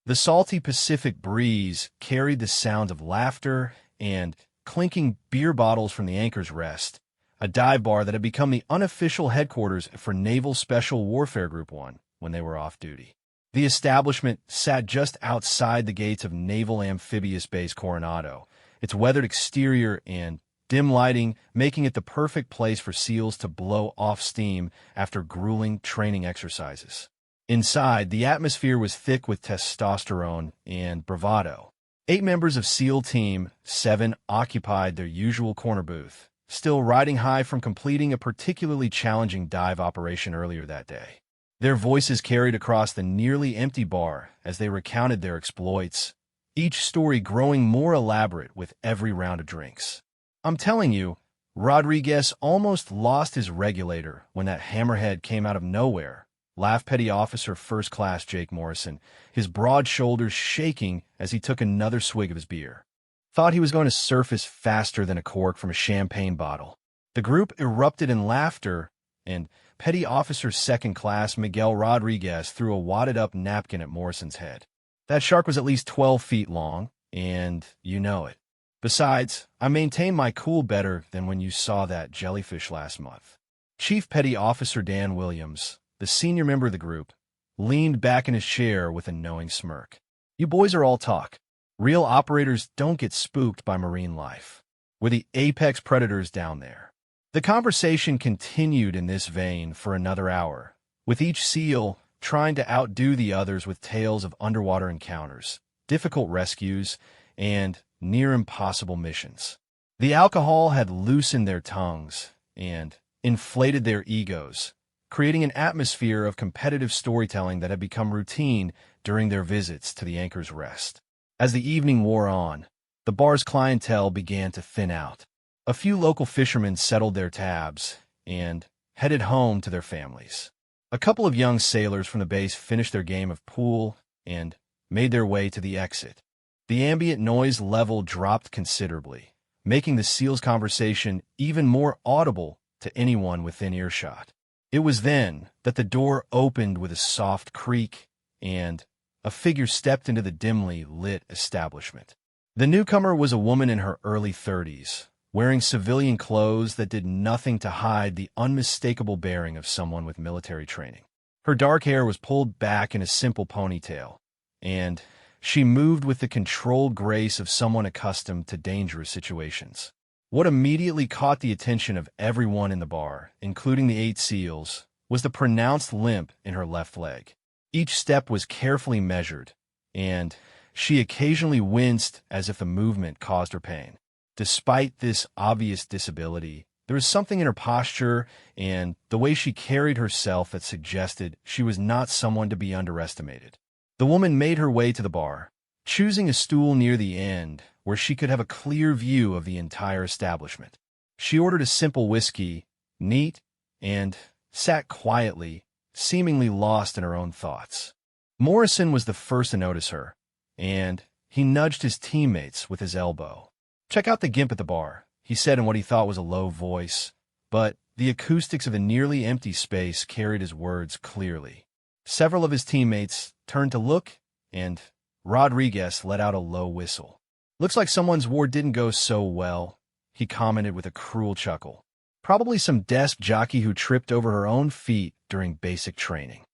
The salty Pacific breeze carried the sound of laughter and clinking beer bottles from the Anchor's Rest, a dive bar that had become the unofficial headquarters for Naval Special Warfare Group 1 when they were off duty. The establishment sat just outside the gates of Naval Amphibious Base Coronado, its weathered exterior and dim lighting making it the perfect place for SEALs to blow off steam after grueling training exercises. Inside, the atmosphere was thick with testosterone and bravado. 8 members of SEAL Team 7 occupied their usual corner booth, still riding high from completing a particularly challenging dive operation earlier that day. Their voices carried across the nearly empty bar as they recounted their exploits, each story growing more elaborate with every round of drinks. I'm telling you, Rodriguez almost lost his regulator when that hammerhead came out of nowhere, laughed Petty Officer First Class Jake Morrison, his broad shoulders shaking as he took another swig of his beer. Thought he was going to surface faster than a cork from a champagne bottle. The group erupted in laughter, and Petty Officer Second Class Miguel Rodriguez threw a wadded-up napkin at Morrison's head. That shark was at least 12 feet long, and you know it. Besides, I maintain my cool better than when you saw that jellyfish last month. Chief Petty Officer Dan Williams, the senior member of the group, leaned back in his chair with a knowing smirk. You boys are all talk. Real operators don't get spooked by marine life. We're the apex predators down there. The conversation continued in this vein for another hour, with each SEAL trying to outdo the others with tales of underwater encounters, difficult rescues, and near-impossible missions. The alcohol had loosened their tongues and inflated their egos, creating an atmosphere of competitive storytelling that had become routine during their visits to the Anchor's Rest. As the evening wore on, the bar's clientele began to thin out. A few local fishermen settled their tabs and headed home to their families. A couple of young sailors from the base finished their game of pool and made their way to the exit. The ambient noise level dropped considerably, making the SEALs' conversation even more audible to anyone within earshot. It was then that the door opened with a soft creak, and a figure stepped into the dimly lit establishment. The newcomer was a woman in her early 30s, wearing civilian clothes that did nothing to hide the unmistakable bearing of someone with military training. Her dark hair was pulled back in a simple ponytail, and she moved with the controlled grace of someone accustomed to dangerous situations. What immediately caught the attention of everyone in the bar, including the 8 SEALs, was the pronounced limp in her left leg. Each step was carefully measured, and she occasionally winced as if the movement caused her pain. Despite this obvious disability, there was something in her posture and the way she carried herself that suggested she was not someone to be underestimated. The woman made her way to the bar, choosing a stool near the end where she could have a clear view of the entire establishment. She ordered a simple whiskey, neat, and sat quietly, seemingly lost in her own thoughts. Morrison was the first to notice her, and he nudged his teammates with his elbow. "Check out the gimp at the bar," he said in what he thought was a low voice, but the acoustics of a nearly empty space carried his words clearly. Several of his teammates turned to look, and Rodriguez let out a low whistle. "Looks like someone's war didn't go so well," he commented with a cruel chuckle. "Probably some desk jockey who tripped over her own feet during basic training."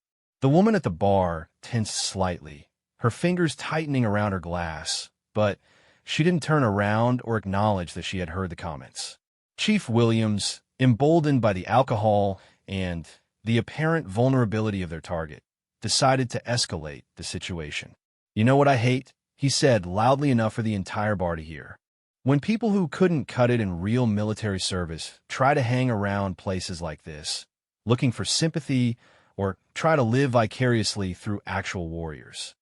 The woman at the bar tensed slightly, her fingers tightening around her glass, but she didn't turn around or acknowledge that she had heard the comments. Chief Williams, emboldened by the alcohol and the apparent vulnerability of their target, decided to escalate the situation. "You know what I hate?" he said loudly enough for the entire bar to hear. "When people who couldn't cut it in real military service try to hang around places like this, looking for sympathy or try to live vicariously through actual warriors."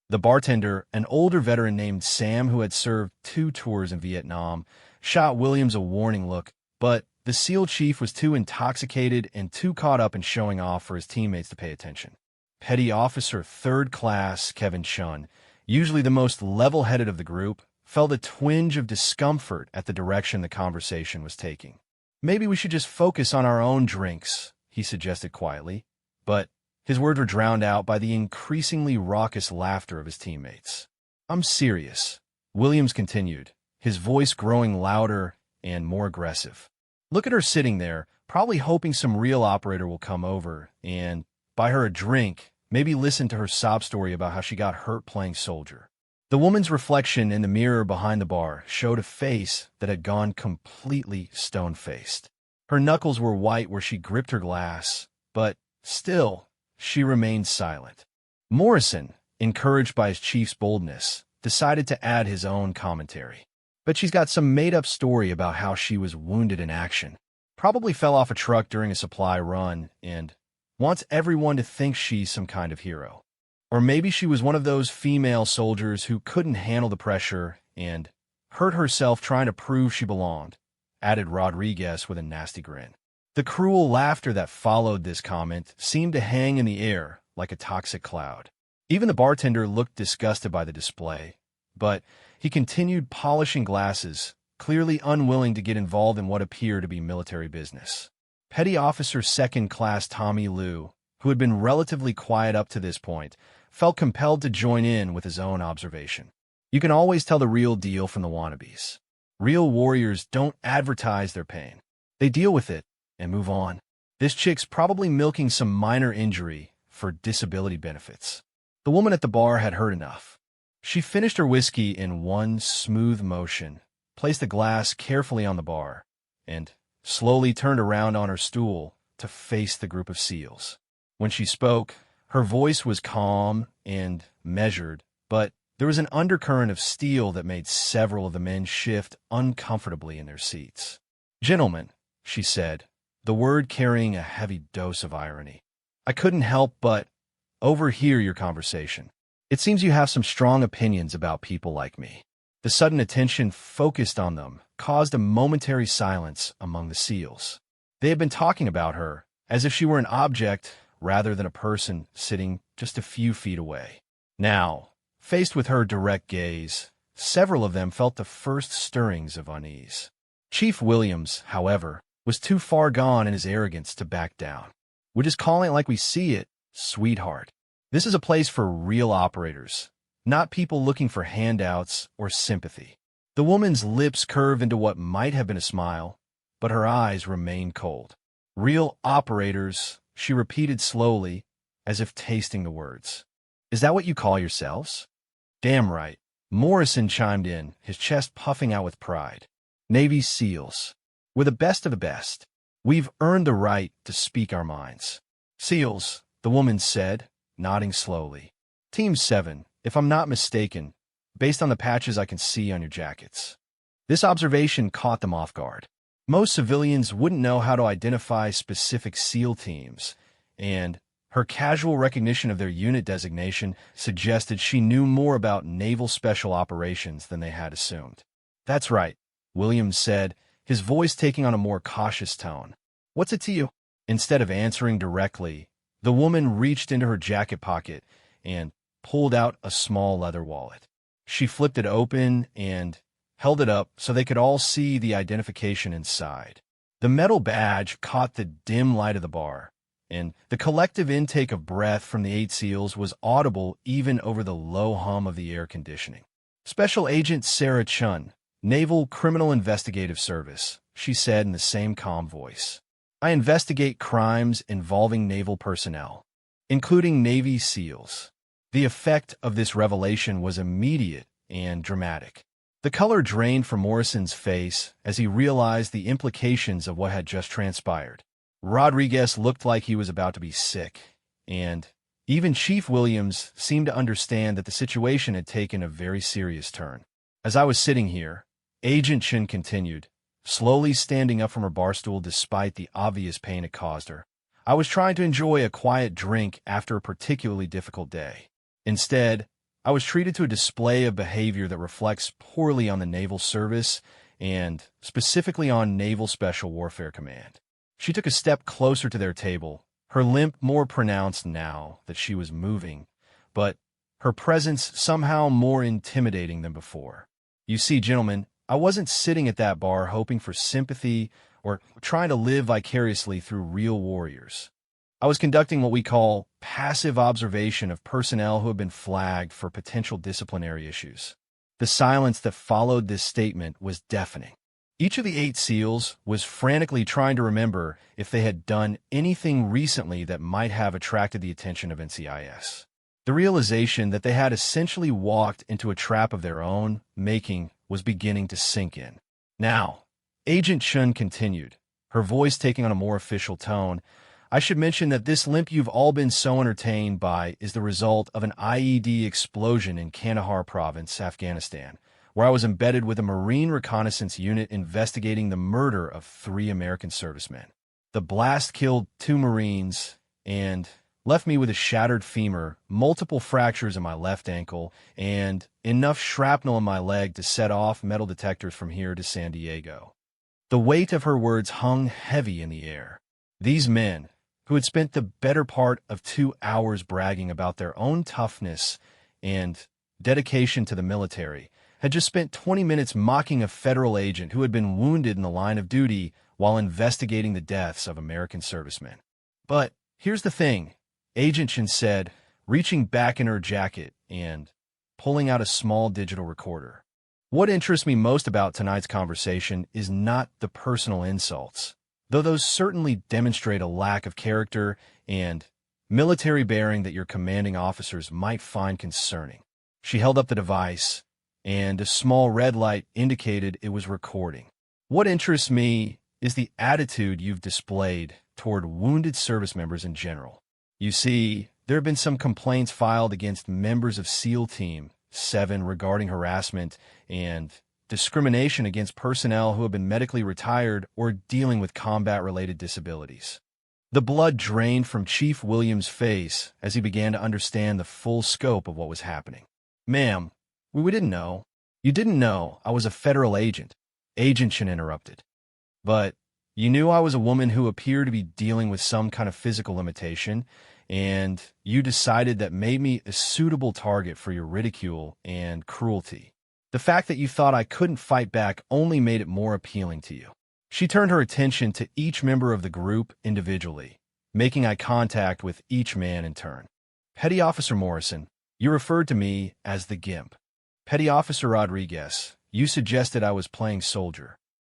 The bartender, an older veteran named Sam who had served 2 tours in Vietnam, shot Williams a warning look, but the SEAL chief was too intoxicated and too caught up in showing off for his teammates to pay attention. Petty Officer Third Class Kevin Chun, usually the most level-headed of the group, felt a twinge of discomfort at the direction the conversation was taking. "Maybe we should just focus on our own drinks," he suggested quietly, but His words were drowned out by the increasingly raucous laughter of his teammates. "I'm serious," Williams continued, his voice growing louder and more aggressive. "Look at her sitting there, probably hoping some real operator will come over and buy her a drink, maybe listen to her sob story about how she got hurt playing soldier." The woman's reflection in the mirror behind the bar showed a face that had gone completely stone-faced. Her knuckles were white where she gripped her glass, but still, she remained silent. Morrison, encouraged by his chief's boldness, decided to add his own commentary. "But she's got some made-up story about how she was wounded in action. Probably fell off a truck during a supply run and wants everyone to think she's some kind of hero. Or maybe she was one of those female soldiers who couldn't handle the pressure and hurt herself trying to prove she belonged," added Rodriguez with a nasty grin. The cruel laughter that followed this comment seemed to hang in the air like a toxic cloud. Even the bartender looked disgusted by the display, but he continued polishing glasses, clearly unwilling to get involved in what appeared to be military business. Petty Officer Second Class Tommy Liu, who had been relatively quiet up to this point, felt compelled to join in with his own observation. "You can always tell the real deal from the wannabes. Real warriors don't advertise their pain. They deal with it and move on. This chick's probably milking some minor injury for disability benefits." The woman at the bar had heard enough. She finished her whiskey in one smooth motion, placed the glass carefully on the bar, and slowly turned around on her stool to face the group of SEALs. When she spoke, her voice was calm and measured, but there was an undercurrent of steel that made several of the men shift uncomfortably in their seats. "Gentlemen," she said, the word carrying a heavy dose of irony, "I couldn't help but overhear your conversation. It seems you have some strong opinions about people like me." The sudden attention focused on them caused a momentary silence among the SEALs. They had been talking about her as if she were an object rather than a person sitting just a few feet away. Now, faced with her direct gaze, several of them felt the first stirrings of unease. Chief Williams, however, was too far gone in his arrogance to back down. "We're just calling it like we see it, sweetheart. This is a place for real operators, not people looking for handouts or sympathy." The woman's lips curved into what might have been a smile, but her eyes remained cold. "Real operators," she repeated slowly, as if tasting the words. "Is that what you call yourselves?" "Damn right," Morrison chimed in, his chest puffing out with pride. "Navy SEALs. We're the best of the best. We've earned the right to speak our minds." "SEALs," the woman said, nodding slowly. "Team 7, if I'm not mistaken, based on the patches I can see on your jackets." This observation caught them off guard. Most civilians wouldn't know how to identify specific SEAL teams, and her casual recognition of their unit designation suggested she knew more about naval special operations than they had assumed. "That's right," Williams said, his voice taking on a more cautious tone. "What's it to you?" Instead of answering directly, the woman reached into her jacket pocket and pulled out a small leather wallet. She flipped it open and held it up so they could all see the identification inside. The metal badge caught the dim light of the bar, and the collective intake of breath from the 8 SEALs was audible even over the low hum of the air conditioning. "Special Agent Sarah Chun, Naval Criminal Investigative Service," she said in the same calm voice. "I investigate crimes involving naval personnel, including Navy SEALs." The effect of this revelation was immediate and dramatic. The color drained from Morrison's face as he realized the implications of what had just transpired. Rodriguez looked like he was about to be sick, and even Chief Williams seemed to understand that the situation had taken a very serious turn. "As I was sitting here," Agent Chin continued, slowly standing up from her bar stool despite the obvious pain it caused her, "I was trying to enjoy a quiet drink after a particularly difficult day. Instead, I was treated to a display of behavior that reflects poorly on the naval service and specifically on Naval Special Warfare Command." She took a step closer to their table, her limp more pronounced now that she was moving, but her presence somehow more intimidating than before. "You see, gentlemen, I wasn't sitting at that bar hoping for sympathy or trying to live vicariously through real warriors. I was conducting what we call passive observation of personnel who have been flagged for potential disciplinary issues. The silence that followed this statement was deafening. Each of the 8 SEALs was frantically trying to remember if they had done anything recently that might have attracted the attention of NCIS. The realization that they had essentially walked into a trap of their own making was beginning to sink in. Now, Agent Chun continued, her voice taking on a more official tone. I should mention that this limp you've all been so entertained by is the result of an IED explosion in Kandahar province, Afghanistan, where I was embedded with a Marine reconnaissance unit investigating the murder of 3 American servicemen. The blast killed 2 Marines and left me with a shattered femur, multiple fractures in my left ankle, and enough shrapnel in my leg to set off metal detectors from here to San Diego. The weight of her words hung heavy in the air. These men, who had spent the better part of 2 hours bragging about their own toughness and dedication to the military, had just spent 20 minutes mocking a federal agent who had been wounded in the line of duty while investigating the deaths of American servicemen. But here's the thing, Agent Chin said, reaching back in her jacket and pulling out a small digital recorder. What interests me most about tonight's conversation is not the personal insults, though those certainly demonstrate a lack of character and military bearing that your commanding officers might find concerning. She held up the device, and a small red light indicated it was recording. What interests me is the attitude you've displayed toward wounded service members in general. You see, there have been some complaints filed against members of SEAL Team 7 regarding harassment and discrimination against personnel who have been medically retired or dealing with combat-related disabilities. The blood drained from Chief Williams' face as he began to understand the full scope of what was happening. Ma'am, we didn't know. You didn't know I was a federal agent, Agent Chin interrupted. But you knew I was a woman who appeared to be dealing with some kind of physical limitation, and you decided that made me a suitable target for your ridicule and cruelty. The fact that you thought I couldn't fight back only made it more appealing to you. She turned her attention to each member of the group individually, making eye contact with each man in turn. Petty Officer Morrison, you referred to me as the Gimp. Petty Officer Rodriguez, you suggested I was playing soldier.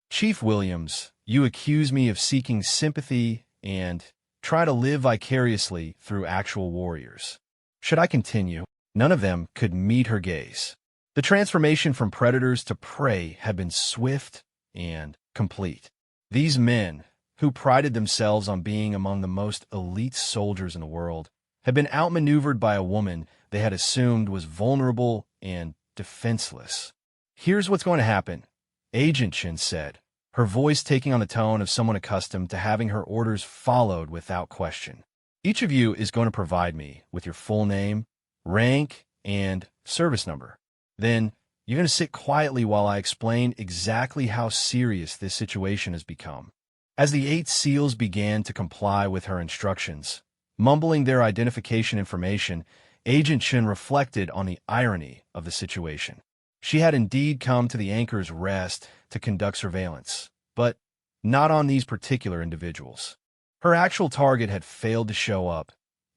Chief Williams, you accused me of seeking sympathy and try to live vicariously through actual warriors. Should I continue? None of them could meet her gaze. The transformation from predators to prey had been swift and complete. These men, who prided themselves on being among the most elite soldiers in the world, had been outmaneuvered by a woman they had assumed was vulnerable and defenseless. Here's what's going to happen, Agent Chin said, her voice taking on the tone of someone accustomed to having her orders followed without question. Each of you is going to provide me with your full name, rank, and service number. Then you're going to sit quietly while I explain exactly how serious this situation has become. As the 8 SEALs began to comply with her instructions, mumbling their identification information, Agent Chin reflected on the irony of the situation. She had indeed come to the anchor's rest to conduct surveillance, but not on these particular individuals. Her actual target had failed to show up,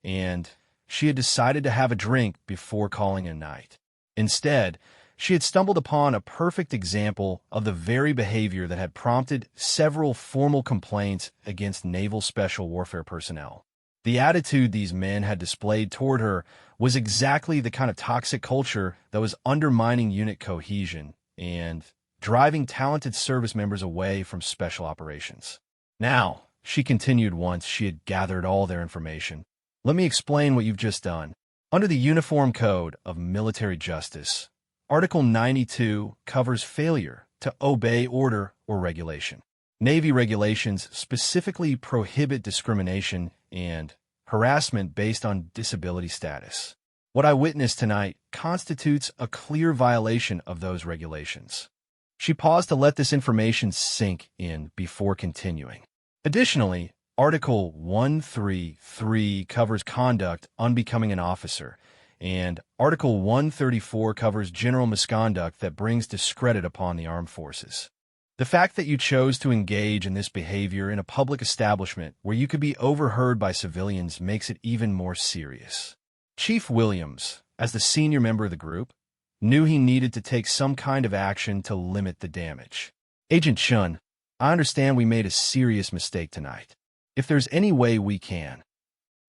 and she had decided to have a drink before calling it a night. Instead, she had stumbled upon a perfect example of the very behavior that had prompted several formal complaints against naval special warfare personnel. The attitude these men had displayed toward her was exactly the kind of toxic culture that was undermining unit cohesion and driving talented service members away from special operations. Now, she continued once she had gathered all their information, let me explain what you've just done. Under the Uniform Code of Military Justice, Article 92 covers failure to obey order or regulation. Navy regulations specifically prohibit discrimination and harassment based on disability status. What I witnessed tonight constitutes a clear violation of those regulations. She paused to let this information sink in before continuing. Additionally, Article 133 covers conduct unbecoming an officer, and Article 134 covers general misconduct that brings discredit upon the armed forces. The fact that you chose to engage in this behavior in a public establishment where you could be overheard by civilians makes it even more serious. Chief Williams, as the senior member of the group, knew he needed to take some kind of action to limit the damage. Agent Chun, I understand we made a serious mistake tonight. If there's any way we can.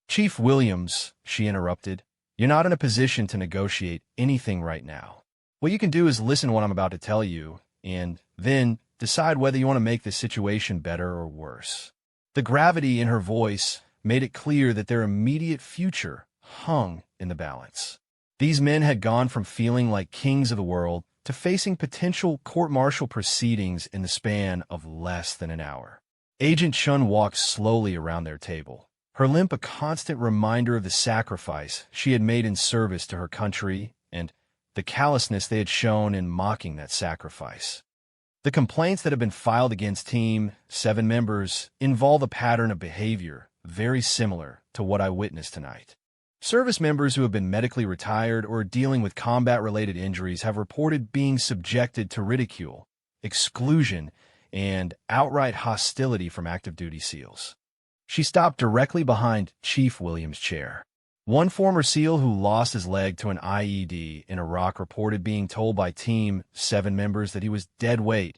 Chief Williams, she interrupted, you're not in a position to negotiate anything right now. What you can do is listen to what I'm about to tell you, and then decide whether you want to make this situation better or worse. The gravity in her voice made it clear that their immediate future hung in the balance. These men had gone from feeling like kings of the world to facing potential court-martial proceedings in the span of less than an hour. Agent Chun walked slowly around their table, her limp a constant reminder of the sacrifice she had made in service to her country and the callousness they had shown in mocking that sacrifice. The complaints that have been filed against Team 7 members involve a pattern of behavior very similar to what I witnessed tonight. Service members who have been medically retired or dealing with combat-related injuries have reported being subjected to ridicule, exclusion, and outright hostility from active duty SEALs. She stopped directly behind Chief Williams' chair. One former SEAL who lost his leg to an IED in Iraq reported being told by Team 7 members that he was dead weight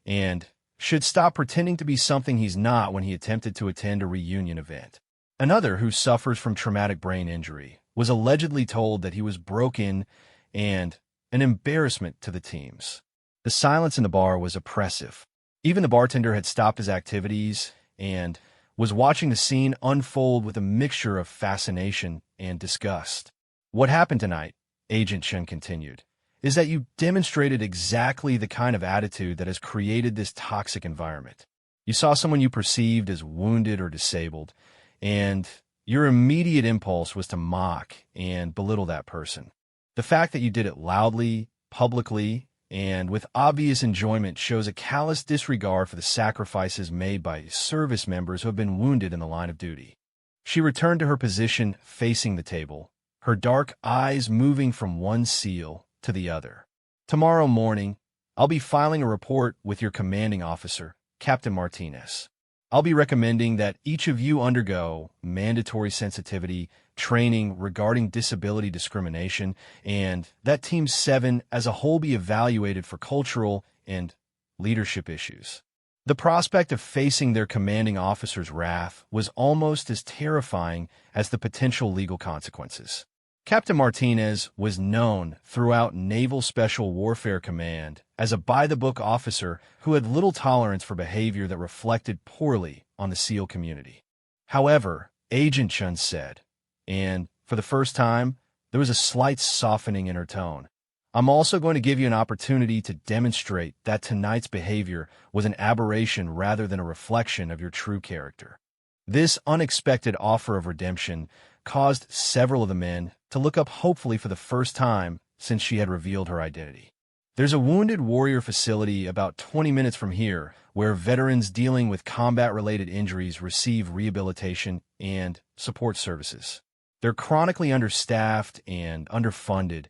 and should stop pretending to be something he's not when he attempted to attend a reunion event. Another, who suffers from traumatic brain injury, was allegedly told that he was broken and an embarrassment to the teams. The silence in the bar was oppressive. Even the bartender had stopped his activities and was watching the scene unfold with a mixture of fascination and disgust. What happened tonight, Agent Chen continued, is that you demonstrated exactly the kind of attitude that has created this toxic environment. You saw someone you perceived as wounded or disabled, and your immediate impulse was to mock and belittle that person. The fact that you did it loudly, publicly, and with obvious enjoyment shows a callous disregard for the sacrifices made by service members who have been wounded in the line of duty. She returned to her position facing the table, her dark eyes moving from one SEAL to the other. Tomorrow morning, I'll be filing a report with your commanding officer, Captain Martinez. I'll be recommending that each of you undergo mandatory sensitivity training regarding disability discrimination, and that Team 7 as a whole be evaluated for cultural and leadership issues. The prospect of facing their commanding officer's wrath was almost as terrifying as the potential legal consequences. Captain Martinez was known throughout Naval Special Warfare Command as a by-the-book officer who had little tolerance for behavior that reflected poorly on the SEAL community. However, Agent Chun said, and for the first time, there was a slight softening in her tone, I'm also going to give you an opportunity to demonstrate that tonight's behavior was an aberration rather than a reflection of your true character. This unexpected offer of redemption caused several of the men to look up hopefully for the first time since she had revealed her identity. There's a wounded warrior facility about 20 minutes from here where veterans dealing with combat-related injuries receive rehabilitation and support services. They're chronically understaffed and underfunded,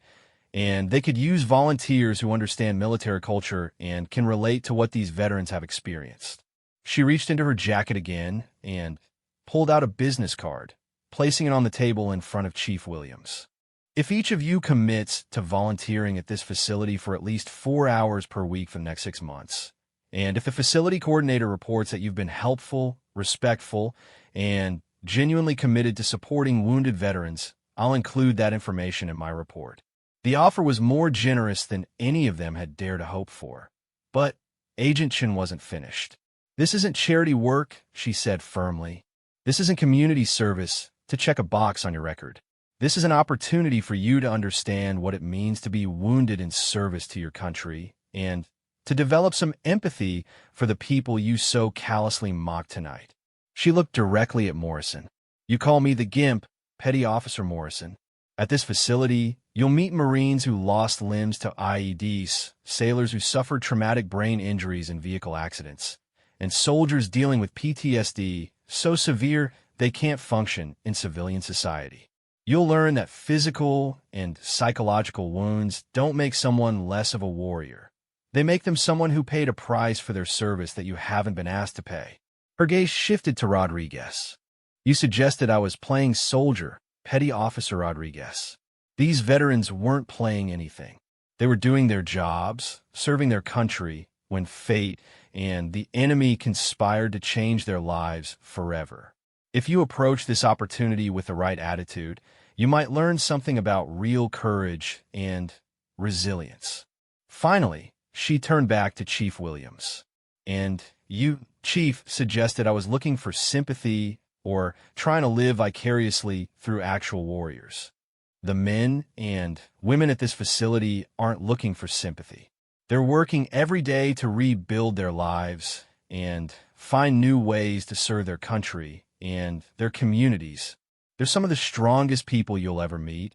and they could use volunteers who understand military culture and can relate to what these veterans have experienced. She reached into her jacket again and pulled out a business card, placing it on the table in front of Chief Williams. If each of you commits to volunteering at this facility for at least 4 hours per week for the next 6 months, and if the facility coordinator reports that you've been helpful, respectful, and genuinely committed to supporting wounded veterans, I'll include that information in my report. The offer was more generous than any of them had dared to hope for. But Agent Chin wasn't finished. This isn't charity work, she said firmly. This isn't community service to check a box on your record. This is an opportunity for you to understand what it means to be wounded in service to your country and to develop some empathy for the people you so callously mocked tonight. She looked directly at Morrison. You call me the Gimp, Petty Officer Morrison. At this facility, you'll meet Marines who lost limbs to IEDs, sailors who suffered traumatic brain injuries in vehicle accidents, and soldiers dealing with PTSD so severe they can't function in civilian society. You'll learn that physical and psychological wounds don't make someone less of a warrior. They make them someone who paid a price for their service that you haven't been asked to pay. Her gaze shifted to Rodriguez. You suggested I was playing soldier, Petty Officer Rodriguez. These veterans weren't playing anything. They were doing their jobs, serving their country, when fate and the enemy conspired to change their lives forever. If you approach this opportunity with the right attitude, you might learn something about real courage and resilience. Finally, she turned back to Chief Williams. And you, Chief, suggested I was looking for sympathy or trying to live vicariously through actual warriors. The men and women at this facility aren't looking for sympathy. They're working every day to rebuild their lives and find new ways to serve their country and their communities. They're some of the strongest people you'll ever meet,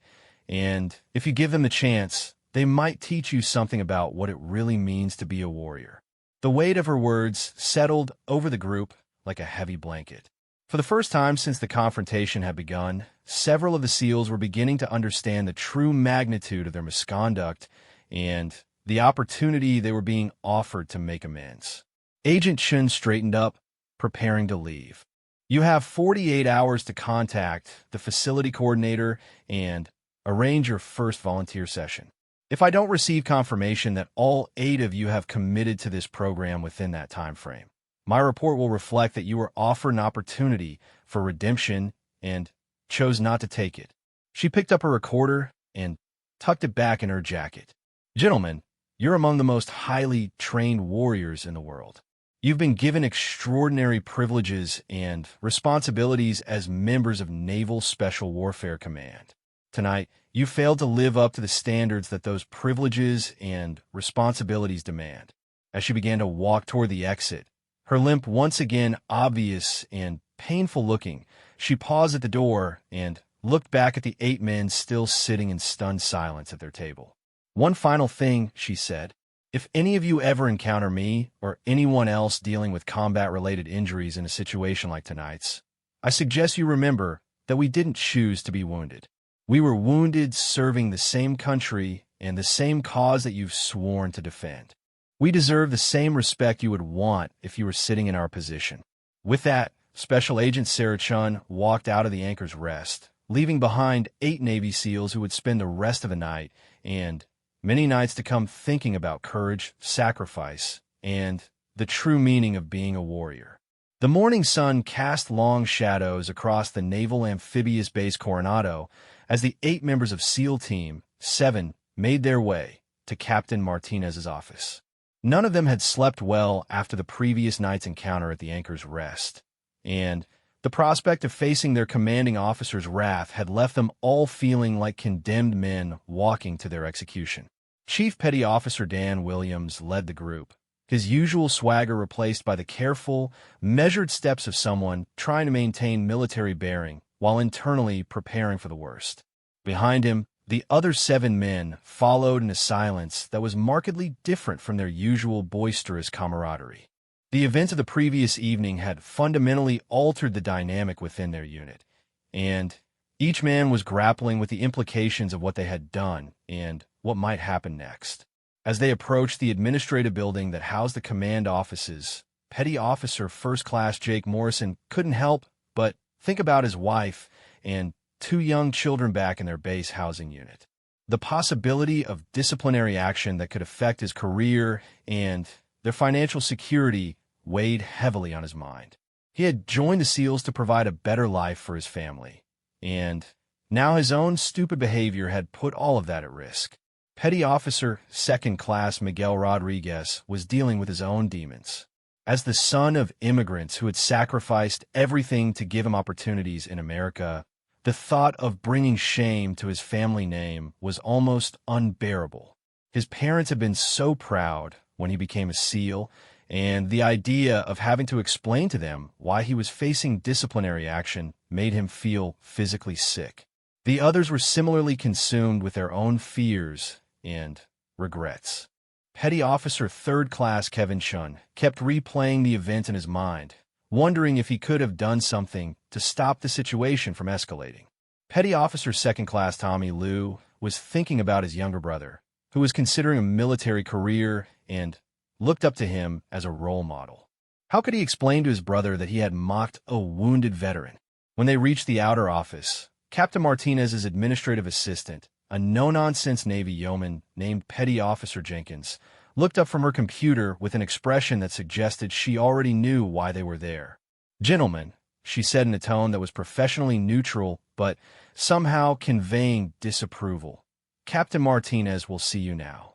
and if you give them the chance, they might teach you something about what it really means to be a warrior. The weight of her words settled over the group like a heavy blanket. For the first time since the confrontation had begun, several of the SEALs were beginning to understand the true magnitude of their misconduct and the opportunity they were being offered to make amends. Agent Chun straightened up, preparing to leave. You have 48 hours to contact the facility coordinator and arrange your first volunteer session. If I don't receive confirmation that all 8 of you have committed to this program within that time frame, my report will reflect that you were offered an opportunity for redemption and chose not to take it. She picked up her recorder and tucked it back in her jacket. Gentlemen, you're among the most highly trained warriors in the world. You've been given extraordinary privileges and responsibilities as members of Naval Special Warfare Command. Tonight, you failed to live up to the standards that those privileges and responsibilities demand. As she began to walk toward the exit, her limp once again obvious and painful looking, she paused at the door and looked back at the 8 men still sitting in stunned silence at their table. One final thing, she said. If any of you ever encounter me or anyone else dealing with combat-related injuries in a situation like tonight's, I suggest you remember that we didn't choose to be wounded. We were wounded serving the same country and the same cause that you've sworn to defend. We deserve the same respect you would want if you were sitting in our position. With that, Special Agent Sarah Chun walked out of the Anchor's Rest, leaving behind 8 Navy SEALs who would spend the rest of the night and many nights to come thinking about courage, sacrifice, and the true meaning of being a warrior. The morning sun cast long shadows across the Naval Amphibious Base Coronado as the 8 members of SEAL Team 7 made their way to Captain Martinez's office. None of them had slept well after the previous night's encounter at the Anchor's Rest, and the prospect of facing their commanding officer's wrath had left them all feeling like condemned men walking to their execution. Chief Petty Officer Dan Williams led the group, his usual swagger replaced by the careful, measured steps of someone trying to maintain military bearing while internally preparing for the worst. Behind him, the other 7 men followed in a silence that was markedly different from their usual boisterous camaraderie. The events of the previous evening had fundamentally altered the dynamic within their unit, and each man was grappling with the implications of what they had done and what might happen next. As they approached the administrative building that housed the command offices, Petty Officer First Class Jake Morrison couldn't help but think about his wife and 2 young children back in their base housing unit. The possibility of disciplinary action that could affect his career and their financial security weighed heavily on his mind. He had joined the SEALs to provide a better life for his family, and now his own stupid behavior had put all of that at risk. Petty Officer Second Class Miguel Rodriguez was dealing with his own demons. As the son of immigrants who had sacrificed everything to give him opportunities in America, the thought of bringing shame to his family name was almost unbearable. His parents had been so proud when he became a SEAL, and the idea of having to explain to them why he was facing disciplinary action made him feel physically sick. The others were similarly consumed with their own fears and regrets. Petty Officer Third Class Kevin Chun kept replaying the event in his mind, wondering if he could have done something to stop the situation from escalating. Petty Officer Second Class Tommy Liu was thinking about his younger brother, who was considering a military career and looked up to him as a role model. How could he explain to his brother that he had mocked a wounded veteran? When they reached the outer office, Captain Martinez's administrative assistant, a no-nonsense Navy yeoman named Petty Officer Jenkins, looked up from her computer with an expression that suggested she already knew why they were there. "Gentlemen," she said in a tone that was professionally neutral but somehow conveying disapproval, "Captain Martinez will see you now."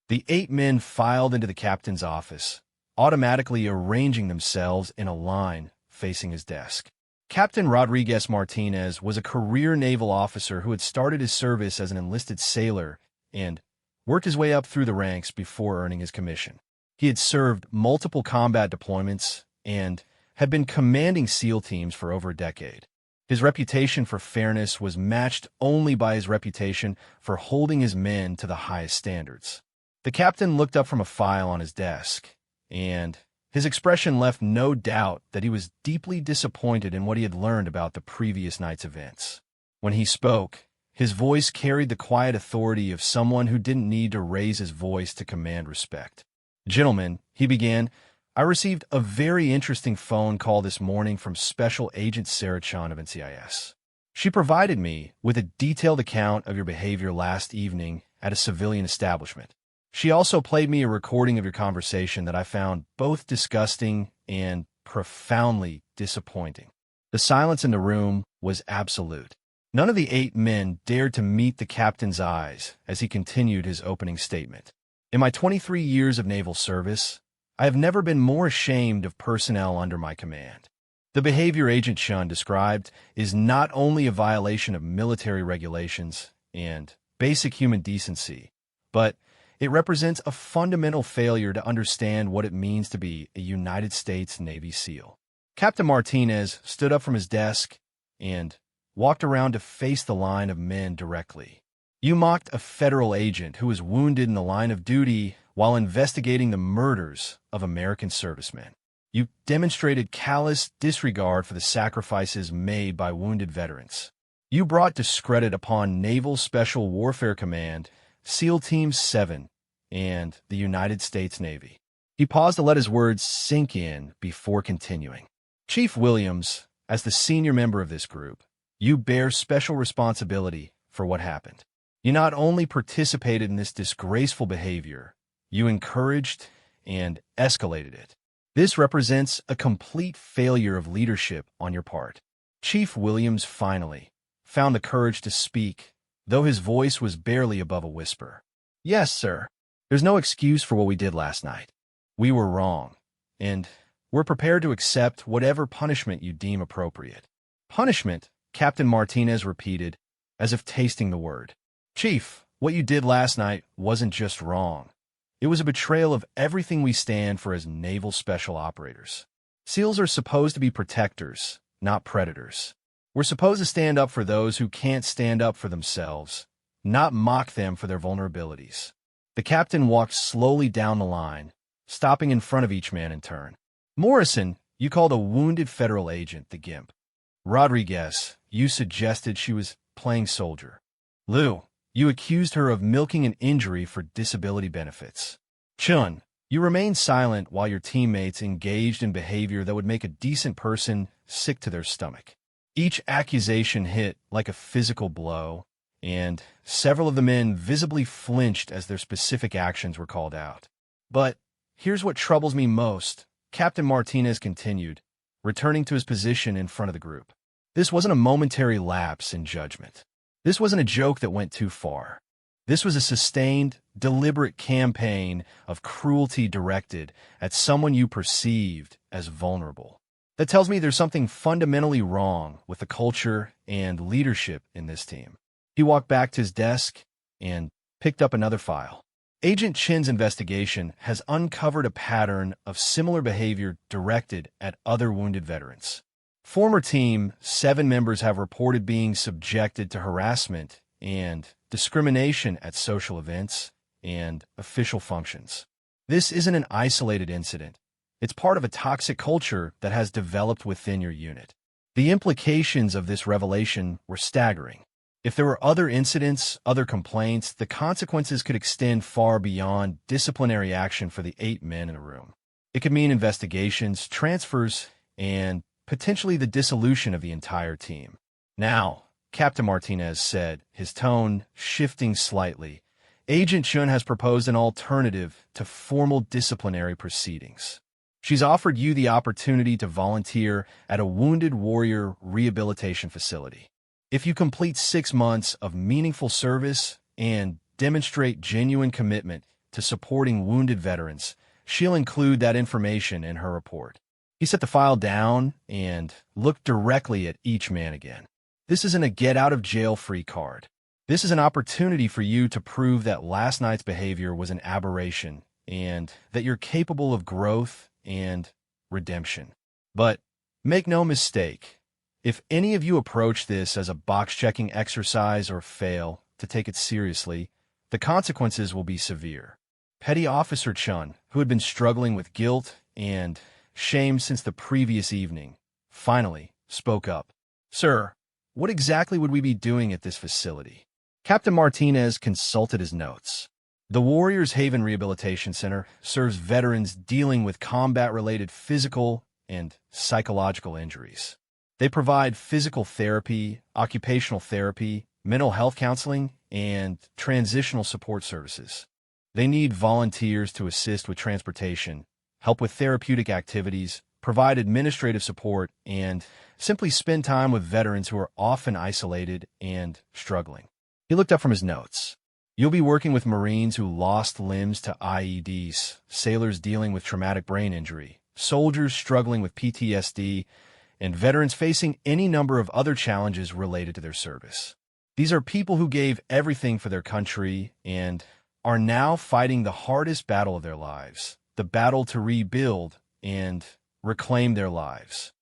The 8 men filed into the captain's office, automatically arranging themselves in a line facing his desk. Captain Rodriguez Martinez was a career naval officer who had started his service as an enlisted sailor and worked his way up through the ranks before earning his commission. He had served multiple combat deployments and had been commanding SEAL teams for over a decade. His reputation for fairness was matched only by his reputation for holding his men to the highest standards. The captain looked up from a file on his desk, and his expression left no doubt that he was deeply disappointed in what he had learned about the previous night's events. When he spoke, his voice carried the quiet authority of someone who didn't need to raise his voice to command respect. "Gentlemen," he began, "I received a very interesting phone call this morning from Special Agent Sarah Chan of NCIS. She provided me with a detailed account of your behavior last evening at a civilian establishment. She also played me a recording of your conversation that I found both disgusting and profoundly disappointing." The silence in the room was absolute. None of the 8 men dared to meet the captain's eyes as he continued his opening statement. "In my 23 years of naval service, I have never been more ashamed of personnel under my command. The behavior Agent Chun described is not only a violation of military regulations and basic human decency, but it represents a fundamental failure to understand what it means to be a United States Navy SEAL." Captain Martinez stood up from his desk and walked around to face the line of men directly. "You mocked a federal agent who was wounded in the line of duty while investigating the murders of American servicemen. You demonstrated callous disregard for the sacrifices made by wounded veterans. You brought discredit upon Naval Special Warfare Command, SEAL Team 7, and the United States Navy." He paused to let his words sink in before continuing. "Chief Williams, as the senior member of this group, you bear special responsibility for what happened. You not only participated in this disgraceful behavior, you encouraged and escalated it. This represents a complete failure of leadership on your part." Chief Williams finally found the courage to speak, though his voice was barely above a whisper. "Yes, sir. There's no excuse for what we did last night. We were wrong, and we're prepared to accept whatever punishment you deem appropriate." "Punishment?" Captain Martinez repeated, as if tasting the word. "Chief, what you did last night wasn't just wrong. It was a betrayal of everything we stand for as naval special operators. SEALs are supposed to be protectors, not predators. We're supposed to stand up for those who can't stand up for themselves, not mock them for their vulnerabilities." The captain walked slowly down the line, stopping in front of each man in turn. "Morrison, you called a wounded federal agent the GIMP. Rodriguez, you suggested she was playing soldier. Liu, you accused her of milking an injury for disability benefits. Chun, you remained silent while your teammates engaged in behavior that would make a decent person sick to their stomach." Each accusation hit like a physical blow, and several of the men visibly flinched as their specific actions were called out. "But here's what troubles me most," Captain Martinez continued, returning to his position in front of the group. "This wasn't a momentary lapse in judgment. This wasn't a joke that went too far. This was a sustained, deliberate campaign of cruelty directed at someone you perceived as vulnerable. That tells me there's something fundamentally wrong with the culture and leadership in this team." He walked back to his desk and picked up another file. Agent Chin's investigation has uncovered a pattern of similar behavior directed at other wounded veterans. Former Team 7 members have reported being subjected to harassment and discrimination at social events and official functions. This isn't an isolated incident. It's part of a toxic culture that has developed within your unit. The implications of this revelation were staggering. If there were other incidents, other complaints, the consequences could extend far beyond disciplinary action for the 8 men in the room. It could mean investigations, transfers, and potentially the dissolution of the entire team. Now, Captain Martinez said, his tone shifting slightly, Agent Chun has proposed an alternative to formal disciplinary proceedings. She's offered you the opportunity to volunteer at a wounded warrior rehabilitation facility. If you complete 6 months of meaningful service and demonstrate genuine commitment to supporting wounded veterans, she'll include that information in her report. He set the file down and looked directly at each man again. This isn't a get-out-of-jail-free card. This is an opportunity for you to prove that last night's behavior was an aberration and that you're capable of growth and redemption. But make no mistake, if any of you approach this as a box-checking exercise or fail to take it seriously, the consequences will be severe. Petty Officer Chun, who had been struggling with guilt and shame since the previous evening, finally spoke up. Sir, what exactly would we be doing at this facility? Captain Martinez consulted his notes. The Warriors Haven Rehabilitation Center serves veterans dealing with combat-related physical and psychological injuries. They provide physical therapy, occupational therapy, mental health counseling, and transitional support services. They need volunteers to assist with transportation, help with therapeutic activities, provide administrative support, and simply spend time with veterans who are often isolated and struggling. He looked up from his notes. You'll be working with Marines who lost limbs to IEDs, sailors dealing with traumatic brain injury, soldiers struggling with PTSD, and veterans facing any number of other challenges related to their service. These are people who gave everything for their country and are now fighting the hardest battle of their lives, the battle to rebuild and reclaim their lives.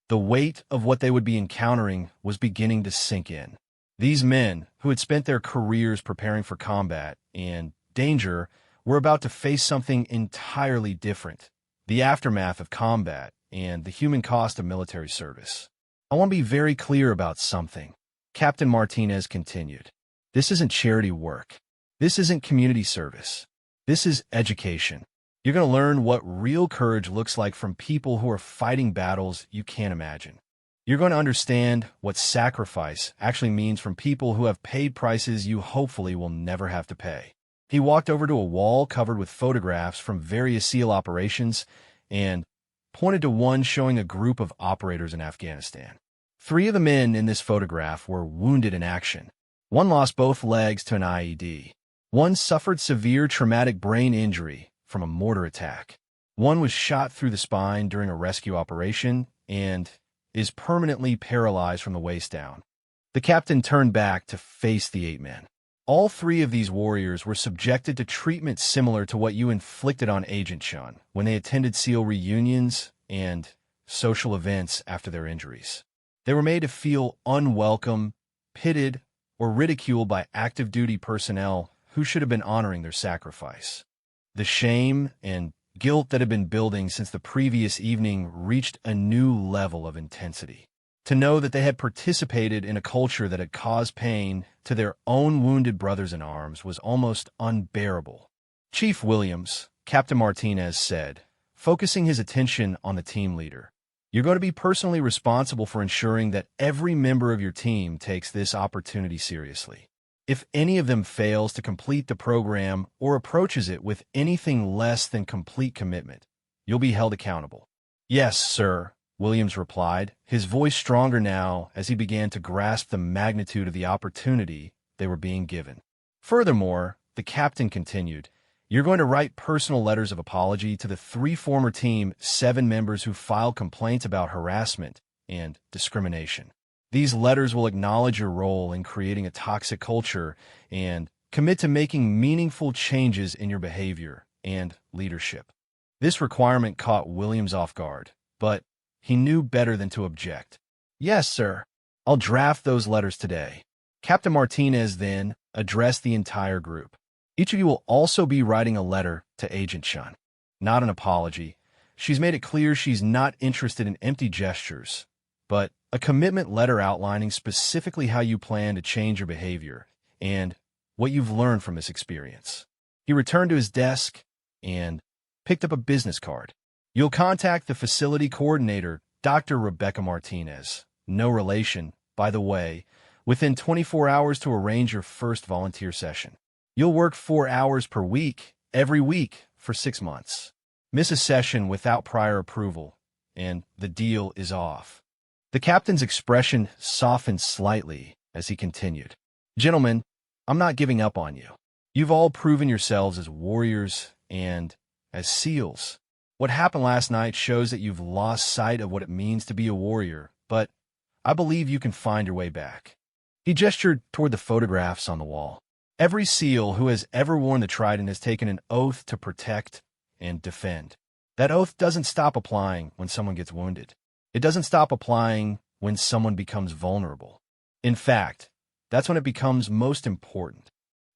The weight of what they would be encountering was beginning to sink in. These men, who had spent their careers preparing for combat and danger, were about to face something entirely different: the aftermath of combat and the human cost of military service. I want to be very clear about something, Captain Martinez continued. This isn't charity work. This isn't community service. This is education. You're going to learn what real courage looks like from people who are fighting battles you can't imagine. You're going to understand what sacrifice actually means from people who have paid prices you hopefully will never have to pay. He walked over to a wall covered with photographs from various SEAL operations and pointed to one showing a group of operators in Afghanistan. 3 of the men in this photograph were wounded in action. One lost both legs to an IED. One suffered severe traumatic brain injury from a mortar attack. One was shot through the spine during a rescue operation and is permanently paralyzed from the waist down. The captain turned back to face the 8 men. All 3 of these warriors were subjected to treatment similar to what you inflicted on Agent Chun when they attended SEAL reunions and social events after their injuries. They were made to feel unwelcome, pitted, or ridiculed by active duty personnel who should have been honoring their sacrifice. The shame and guilt that had been building since the previous evening reached a new level of intensity. To know that they had participated in a culture that had caused pain to their own wounded brothers in arms was almost unbearable. Chief Williams, Captain Martinez said, focusing his attention on the team leader, "You're going to be personally responsible for ensuring that every member of your team takes this opportunity seriously. If any of them fails to complete the program or approaches it with anything less than complete commitment, you'll be held accountable." "Yes, sir," Williams replied, his voice stronger now as he began to grasp the magnitude of the opportunity they were being given. Furthermore, the captain continued, "You're going to write personal letters of apology to the 3 former Team 7 members who filed complaints about harassment and discrimination. These letters will acknowledge your role in creating a toxic culture and commit to making meaningful changes in your behavior and leadership." This requirement caught Williams off guard, but he knew better than to object. "Yes, sir. I'll draft those letters today." Captain Martinez then addressed the entire group. "Each of you will also be writing a letter to Agent Chun. Not an apology. She's made it clear she's not interested in empty gestures, but a commitment letter outlining specifically how you plan to change your behavior and what you've learned from this experience. He returned to his desk and picked up a business card. You'll contact the facility coordinator, Dr. Rebecca Martinez, no relation, by the way, within 24 hours to arrange your first volunteer session. You'll work 4 hours per week, every week, for 6 months. Miss a session without prior approval, and the deal is off. The captain's expression softened slightly as he continued. Gentlemen, I'm not giving up on you. You've all proven yourselves as warriors and as SEALs. What happened last night shows that you've lost sight of what it means to be a warrior, but I believe you can find your way back. He gestured toward the photographs on the wall. Every SEAL who has ever worn the trident has taken an oath to protect and defend. That oath doesn't stop applying when someone gets wounded. It doesn't stop applying when someone becomes vulnerable. In fact, that's when it becomes most important.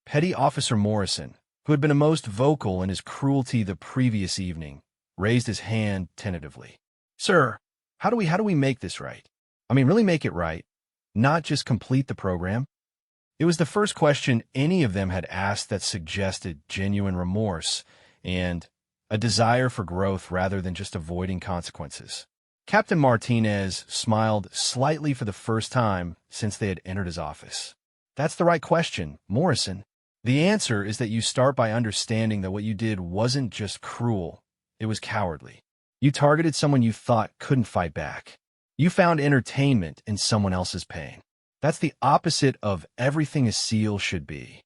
Petty Officer Morrison, who had been the most vocal in his cruelty the previous evening, raised his hand tentatively. Sir, how do we make this right? I mean, really make it right, not just complete the program? It was the first question any of them had asked that suggested genuine remorse and a desire for growth rather than just avoiding consequences. Captain Martinez smiled slightly for the first time since they had entered his office. That's the right question, Morrison. The answer is that you start by understanding that what you did wasn't just cruel, it was cowardly. You targeted someone you thought couldn't fight back. You found entertainment in someone else's pain. That's the opposite of everything a SEAL should be.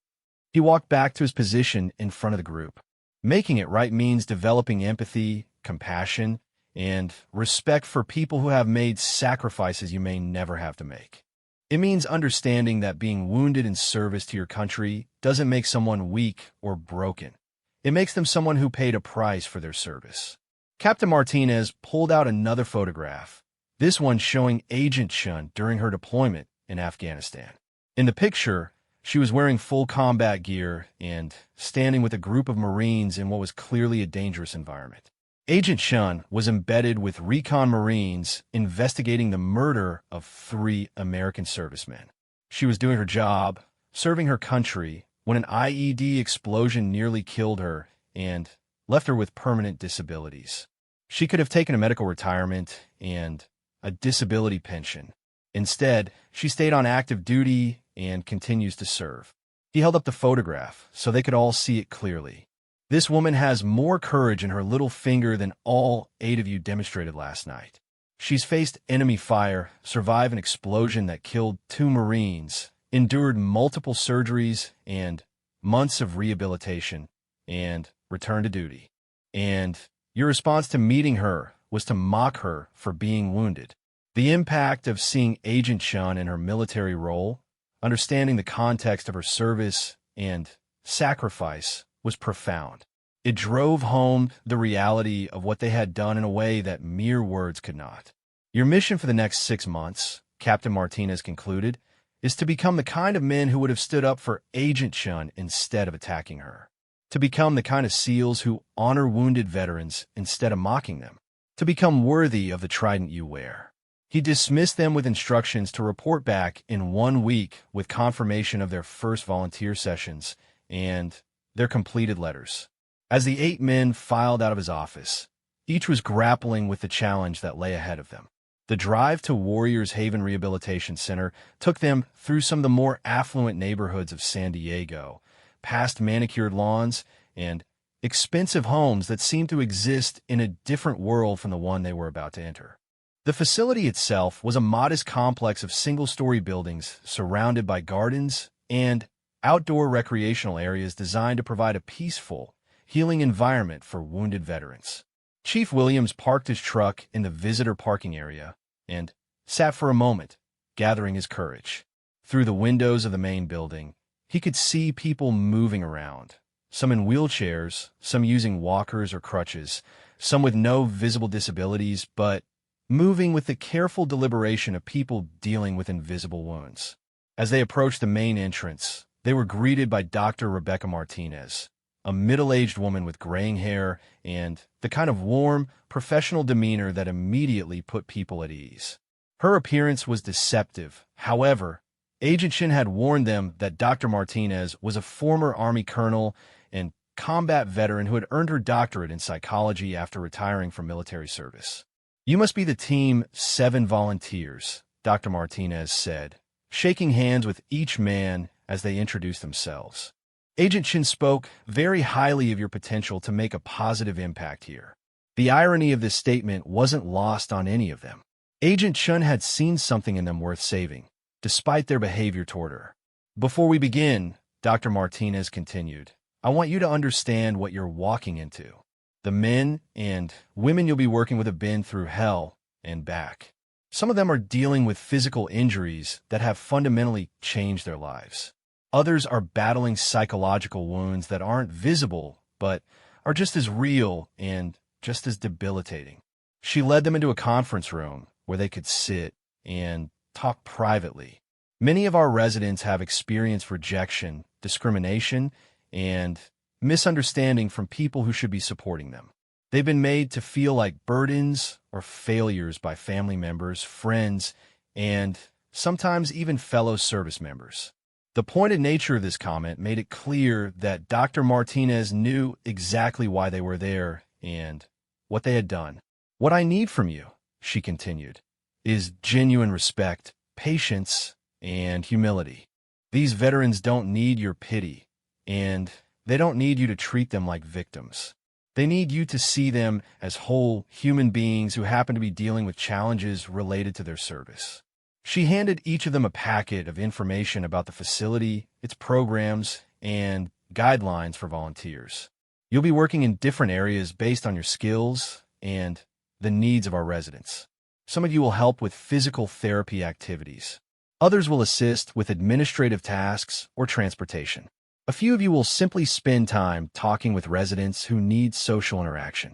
He walked back to his position in front of the group. Making it right means developing empathy, compassion, and respect for people who have made sacrifices you may never have to make. It means understanding that being wounded in service to your country doesn't make someone weak or broken. It makes them someone who paid a price for their service. Captain Martinez pulled out another photograph, this one showing Agent Shun during her deployment in Afghanistan. In the picture, she was wearing full combat gear and standing with a group of Marines in what was clearly a dangerous environment. Agent Shun was embedded with recon Marines investigating the murder of 3 American servicemen. She was doing her job, serving her country, when an IED explosion nearly killed her and left her with permanent disabilities. She could have taken a medical retirement and a disability pension. Instead, she stayed on active duty and continues to serve. He held up the photograph so they could all see it clearly. This woman has more courage in her little finger than all 8 of you demonstrated last night. She's faced enemy fire, survived an explosion that killed 2 Marines, endured multiple surgeries and months of rehabilitation, and returned to duty. And your response to meeting her was to mock her for being wounded. The impact of seeing Agent Shun in her military role, understanding the context of her service and sacrifice, was profound. It drove home the reality of what they had done in a way that mere words could not. Your mission for the next 6 months, Captain Martinez concluded, is to become the kind of men who would have stood up for Agent Shun instead of attacking her. To become the kind of SEALs who honor wounded veterans instead of mocking them. To become worthy of the trident you wear. He dismissed them with instructions to report back in 1 week with confirmation of their first volunteer sessions and their completed letters. As the 8 men filed out of his office, each was grappling with the challenge that lay ahead of them. The drive to Warriors Haven Rehabilitation Center took them through some of the more affluent neighborhoods of San Diego, past manicured lawns and expensive homes that seemed to exist in a different world from the one they were about to enter. The facility itself was a modest complex of single-story buildings surrounded by gardens and outdoor recreational areas designed to provide a peaceful, healing environment for wounded veterans. Chief Williams parked his truck in the visitor parking area and sat for a moment, gathering his courage. Through the windows of the main building, he could see people moving around, some in wheelchairs, some using walkers or crutches, some with no visible disabilities, but moving with the careful deliberation of people dealing with invisible wounds. As they approached the main entrance, they were greeted by Dr. Rebecca Martinez, a middle-aged woman with graying hair and the kind of warm, professional demeanor that immediately put people at ease. Her appearance was deceptive. However, Agent Shin had warned them that Dr. Martinez was a former Army colonel and combat veteran who had earned her doctorate in psychology after retiring from military service. "You must be the Team 7 volunteers," Dr. Martinez said, shaking hands with each man as they introduced themselves. "Agent Shin spoke very highly of your potential to make a positive impact here." The irony of this statement wasn't lost on any of them. Agent Shun had seen something in them worth saving, despite their behavior toward her. "Before we begin," Dr. Martinez continued, "I want you to understand what you're walking into. The men and women you'll be working with have been through hell and back. Some of them are dealing with physical injuries that have fundamentally changed their lives. Others are battling psychological wounds that aren't visible, but are just as real and just as debilitating." She led them into a conference room where they could sit and talk privately. "Many of our residents have experienced rejection, discrimination, and misunderstanding from people who should be supporting them. They've been made to feel like burdens or failures by family members, friends, and sometimes even fellow service members." The pointed nature of this comment made it clear that Dr. Martinez knew exactly why they were there and what they had done. "What I need from you," she continued, "is genuine respect, patience, and humility. These veterans don't need your pity, and they don't need you to treat them like victims. They need you to see them as whole human beings who happen to be dealing with challenges related to their service." She handed each of them a packet of information about the facility, its programs, and guidelines for volunteers. "You'll be working in different areas based on your skills and the needs of our residents. Some of you will help with physical therapy activities. Others will assist with administrative tasks or transportation. A few of you will simply spend time talking with residents who need social interaction."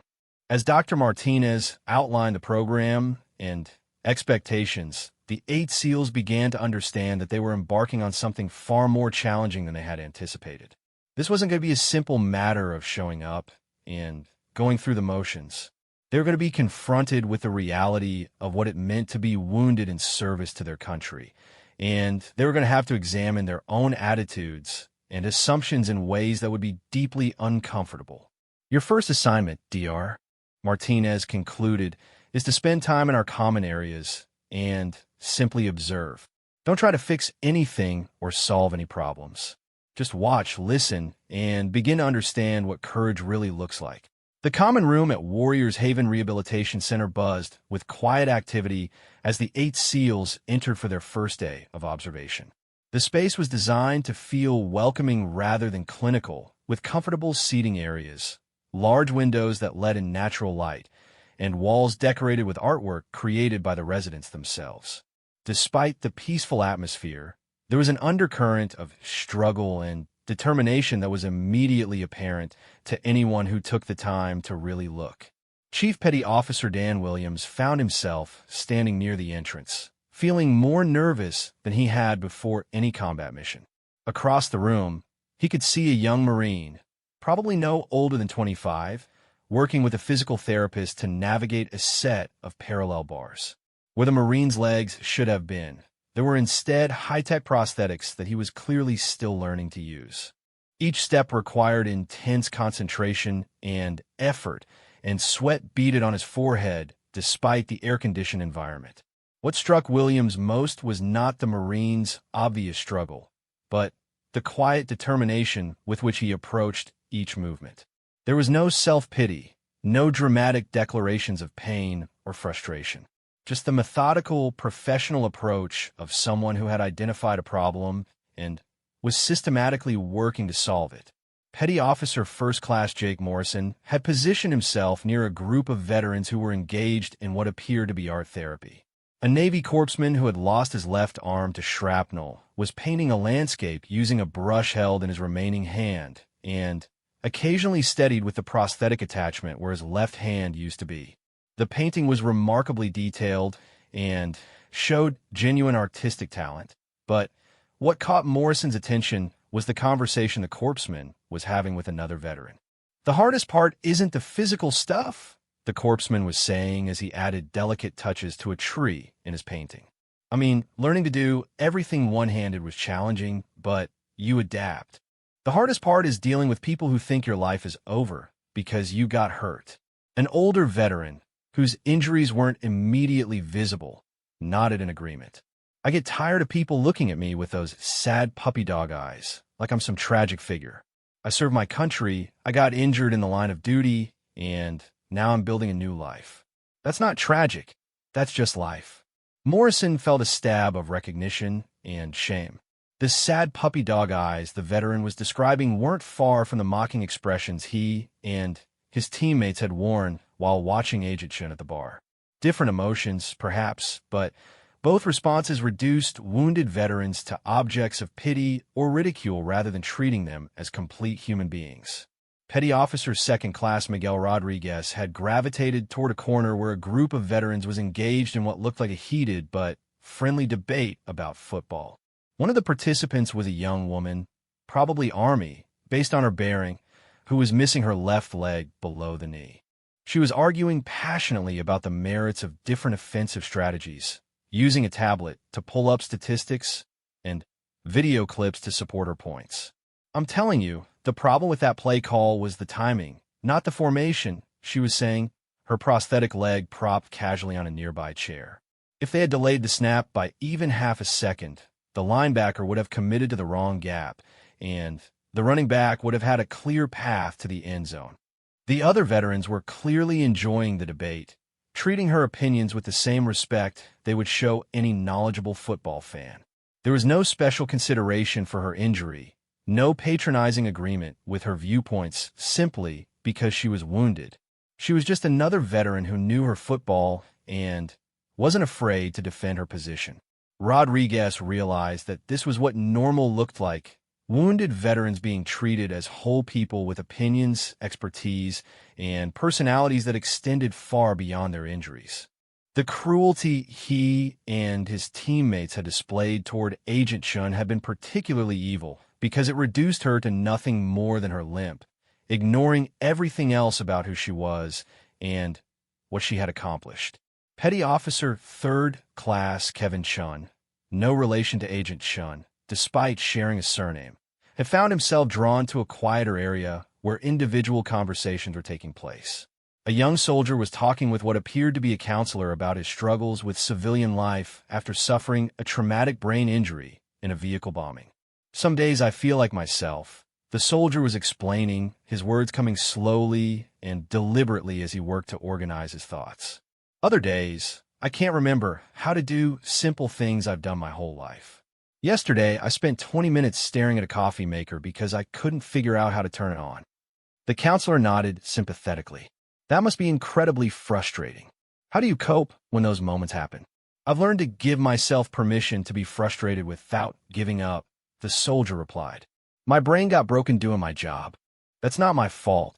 As Dr. Martinez outlined the program and expectations, the 8 SEALs began to understand that they were embarking on something far more challenging than they had anticipated. This wasn't going to be a simple matter of showing up and going through the motions. They were going to be confronted with the reality of what it meant to be wounded in service to their country, and they were going to have to examine their own attitudes and assumptions in ways that would be deeply uncomfortable. "Your first assignment, DR," Martinez concluded, "is to spend time in our common areas and simply observe. Don't try to fix anything or solve any problems. Just watch, listen, and begin to understand what courage really looks like." The common room at Warriors Haven Rehabilitation Center buzzed with quiet activity as the 8 SEALs entered for their first day of observation. The space was designed to feel welcoming rather than clinical, with comfortable seating areas, large windows that let in natural light, and walls decorated with artwork created by the residents themselves. Despite the peaceful atmosphere, there was an undercurrent of struggle and determination that was immediately apparent to anyone who took the time to really look. Chief Petty Officer Dan Williams found himself standing near the entrance, feeling more nervous than he had before any combat mission. Across the room, he could see a young Marine, probably no older than 25, working with a physical therapist to navigate a set of parallel bars. Where the Marine's legs should have been, there were instead high-tech prosthetics that he was clearly still learning to use. Each step required intense concentration and effort, and sweat beaded on his forehead despite the air-conditioned environment. What struck Williams most was not the Marine's obvious struggle, but the quiet determination with which he approached each movement. There was no self-pity, no dramatic declarations of pain or frustration. Just the methodical, professional approach of someone who had identified a problem and was systematically working to solve it. Petty Officer First Class Jake Morrison had positioned himself near a group of veterans who were engaged in what appeared to be art therapy. A Navy corpsman who had lost his left arm to shrapnel was painting a landscape using a brush held in his remaining hand and occasionally steadied with the prosthetic attachment where his left hand used to be. The painting was remarkably detailed and showed genuine artistic talent, but what caught Morrison's attention was the conversation the corpsman was having with another veteran. "The hardest part isn't the physical stuff," the corpseman was saying as he added delicate touches to a tree in his painting. I mean, learning to do everything one-handed was challenging, but you adapt. The hardest part is dealing with people who think your life is over because you got hurt. An older veteran, whose injuries weren't immediately visible, nodded in agreement. I get tired of people looking at me with those sad puppy dog eyes, like I'm some tragic figure. I served my country, I got injured in the line of duty, and now I'm building a new life. That's not tragic. That's just life. Morrison felt a stab of recognition and shame. The sad puppy dog eyes the veteran was describing weren't far from the mocking expressions he and his teammates had worn while watching Agent Shin at the bar. Different emotions, perhaps, but both responses reduced wounded veterans to objects of pity or ridicule rather than treating them as complete human beings. Petty Officer Second Class Miguel Rodriguez had gravitated toward a corner where a group of veterans was engaged in what looked like a heated but friendly debate about football. One of the participants was a young woman, probably Army, based on her bearing, who was missing her left leg below the knee. She was arguing passionately about the merits of different offensive strategies, using a tablet to pull up statistics and video clips to support her points. I'm telling you, the problem with that play call was the timing, not the formation, she was saying, her prosthetic leg propped casually on a nearby chair. If they had delayed the snap by even half a second, the linebacker would have committed to the wrong gap, and the running back would have had a clear path to the end zone. The other veterans were clearly enjoying the debate, treating her opinions with the same respect they would show any knowledgeable football fan. There was no special consideration for her injury, no patronizing agreement with her viewpoints simply because she was wounded. She was just another veteran who knew her football and wasn't afraid to defend her position. Rodriguez realized that this was what normal looked like, wounded veterans being treated as whole people with opinions, expertise, and personalities that extended far beyond their injuries. The cruelty he and his teammates had displayed toward Agent Shun had been particularly evil because it reduced her to nothing more than her limp, ignoring everything else about who she was and what she had accomplished. Petty Officer Third Class Kevin Shun, no relation to Agent Shun, despite sharing a surname, had found himself drawn to a quieter area where individual conversations were taking place. A young soldier was talking with what appeared to be a counselor about his struggles with civilian life after suffering a traumatic brain injury in a vehicle bombing. Some days I feel like myself, the soldier was explaining, his words coming slowly and deliberately as he worked to organize his thoughts. Other days, I can't remember how to do simple things I've done my whole life. Yesterday, I spent 20 minutes staring at a coffee maker because I couldn't figure out how to turn it on. The counselor nodded sympathetically. That must be incredibly frustrating. How do you cope when those moments happen? I've learned to give myself permission to be frustrated without giving up, the soldier replied. My brain got broken doing my job. That's not my fault,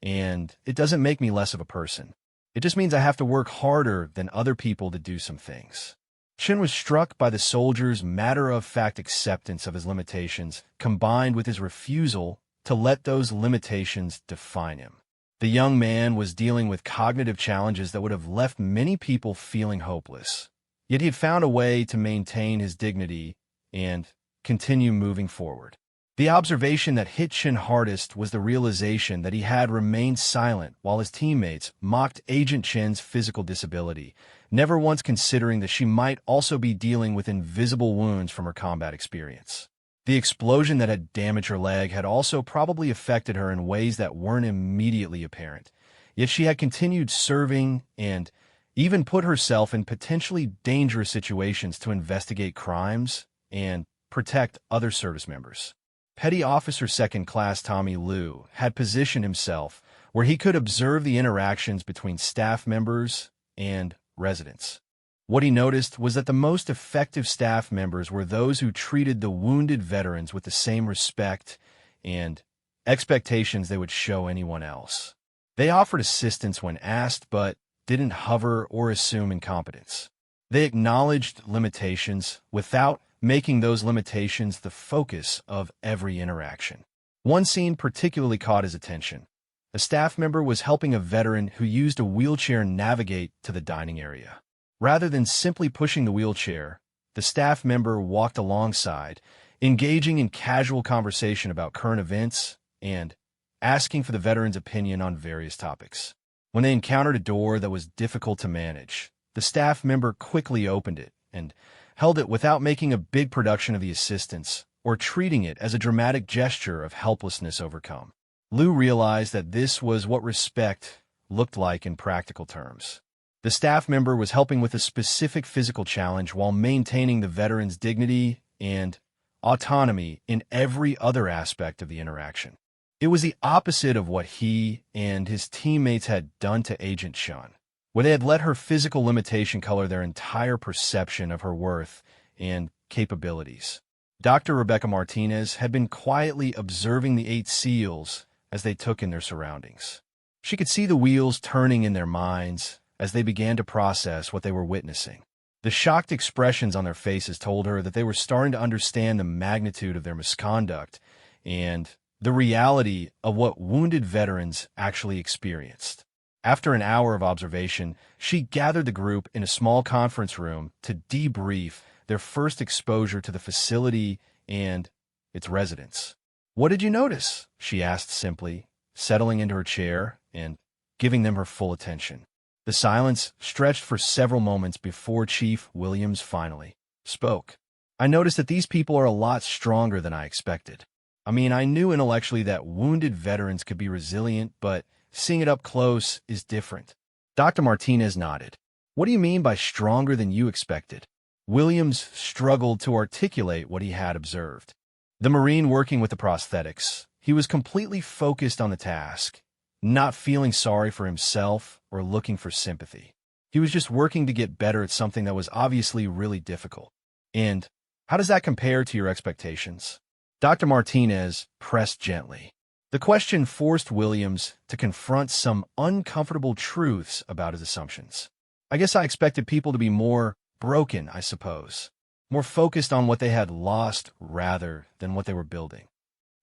and it doesn't make me less of a person. It just means I have to work harder than other people to do some things. Shin was struck by the soldier's matter-of-fact acceptance of his limitations, combined with his refusal to let those limitations define him. The young man was dealing with cognitive challenges that would have left many people feeling hopeless. Yet he had found a way to maintain his dignity and continue moving forward. The observation that hit Shin hardest was the realization that he had remained silent while his teammates mocked Agent Shin's physical disability, never once considering that she might also be dealing with invisible wounds from her combat experience. The explosion that had damaged her leg had also probably affected her in ways that weren't immediately apparent, yet she had continued serving and even put herself in potentially dangerous situations to investigate crimes and protect other service members. Petty Officer Second Class Tommy Liu had positioned himself where he could observe the interactions between staff members and residents. What he noticed was that the most effective staff members were those who treated the wounded veterans with the same respect and expectations they would show anyone else. They offered assistance when asked, but didn't hover or assume incompetence. They acknowledged limitations without making those limitations the focus of every interaction. One scene particularly caught his attention. A staff member was helping a veteran who used a wheelchair navigate to the dining area. Rather than simply pushing the wheelchair, the staff member walked alongside, engaging in casual conversation about current events and asking for the veteran's opinion on various topics. When they encountered a door that was difficult to manage, the staff member quickly opened it and held it without making a big production of the assistance or treating it as a dramatic gesture of helplessness overcome. Lou realized that this was what respect looked like in practical terms. The staff member was helping with a specific physical challenge while maintaining the veteran's dignity and autonomy in every other aspect of the interaction. It was the opposite of what he and his teammates had done to Agent Sean, where they had let her physical limitation color their entire perception of her worth and capabilities. Dr. Rebecca Martinez had been quietly observing the 8 SEALs as they took in their surroundings. She could see the wheels turning in their minds as they began to process what they were witnessing. The shocked expressions on their faces told her that they were starting to understand the magnitude of their misconduct and the reality of what wounded veterans actually experienced. After an hour of observation, she gathered the group in a small conference room to debrief their first exposure to the facility and its residents. "What did you notice?" she asked simply, settling into her chair and giving them her full attention. The silence stretched for several moments before Chief Williams finally spoke. "I noticed that these people are a lot stronger than I expected. I mean, I knew intellectually that wounded veterans could be resilient, but seeing it up close is different." Dr. Martinez nodded. "What do you mean by stronger than you expected?" Williams struggled to articulate what he had observed. The Marine working with the prosthetics, he was completely focused on the task, not feeling sorry for himself or looking for sympathy. He was just working to get better at something that was obviously really difficult. "And how does that compare to your expectations?" Dr. Martinez pressed gently. The question forced Williams to confront some uncomfortable truths about his assumptions. "I guess I expected people to be more broken, I suppose. More focused on what they had lost rather than what they were building."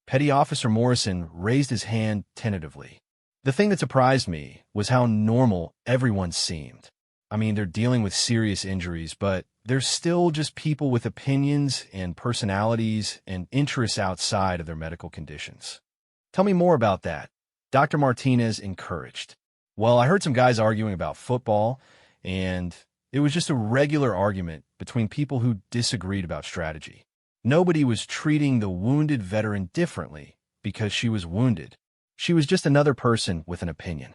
Petty Officer Morrison raised his hand tentatively. "The thing that surprised me was how normal everyone seemed. I mean, they're dealing with serious injuries, but they're still just people with opinions and personalities and interests outside of their medical conditions." "Tell me more about that," Dr. Martinez encouraged. "Well, I heard some guys arguing about football, and it was just a regular argument between people who disagreed about strategy. Nobody was treating the wounded veteran differently because she was wounded. She was just another person with an opinion."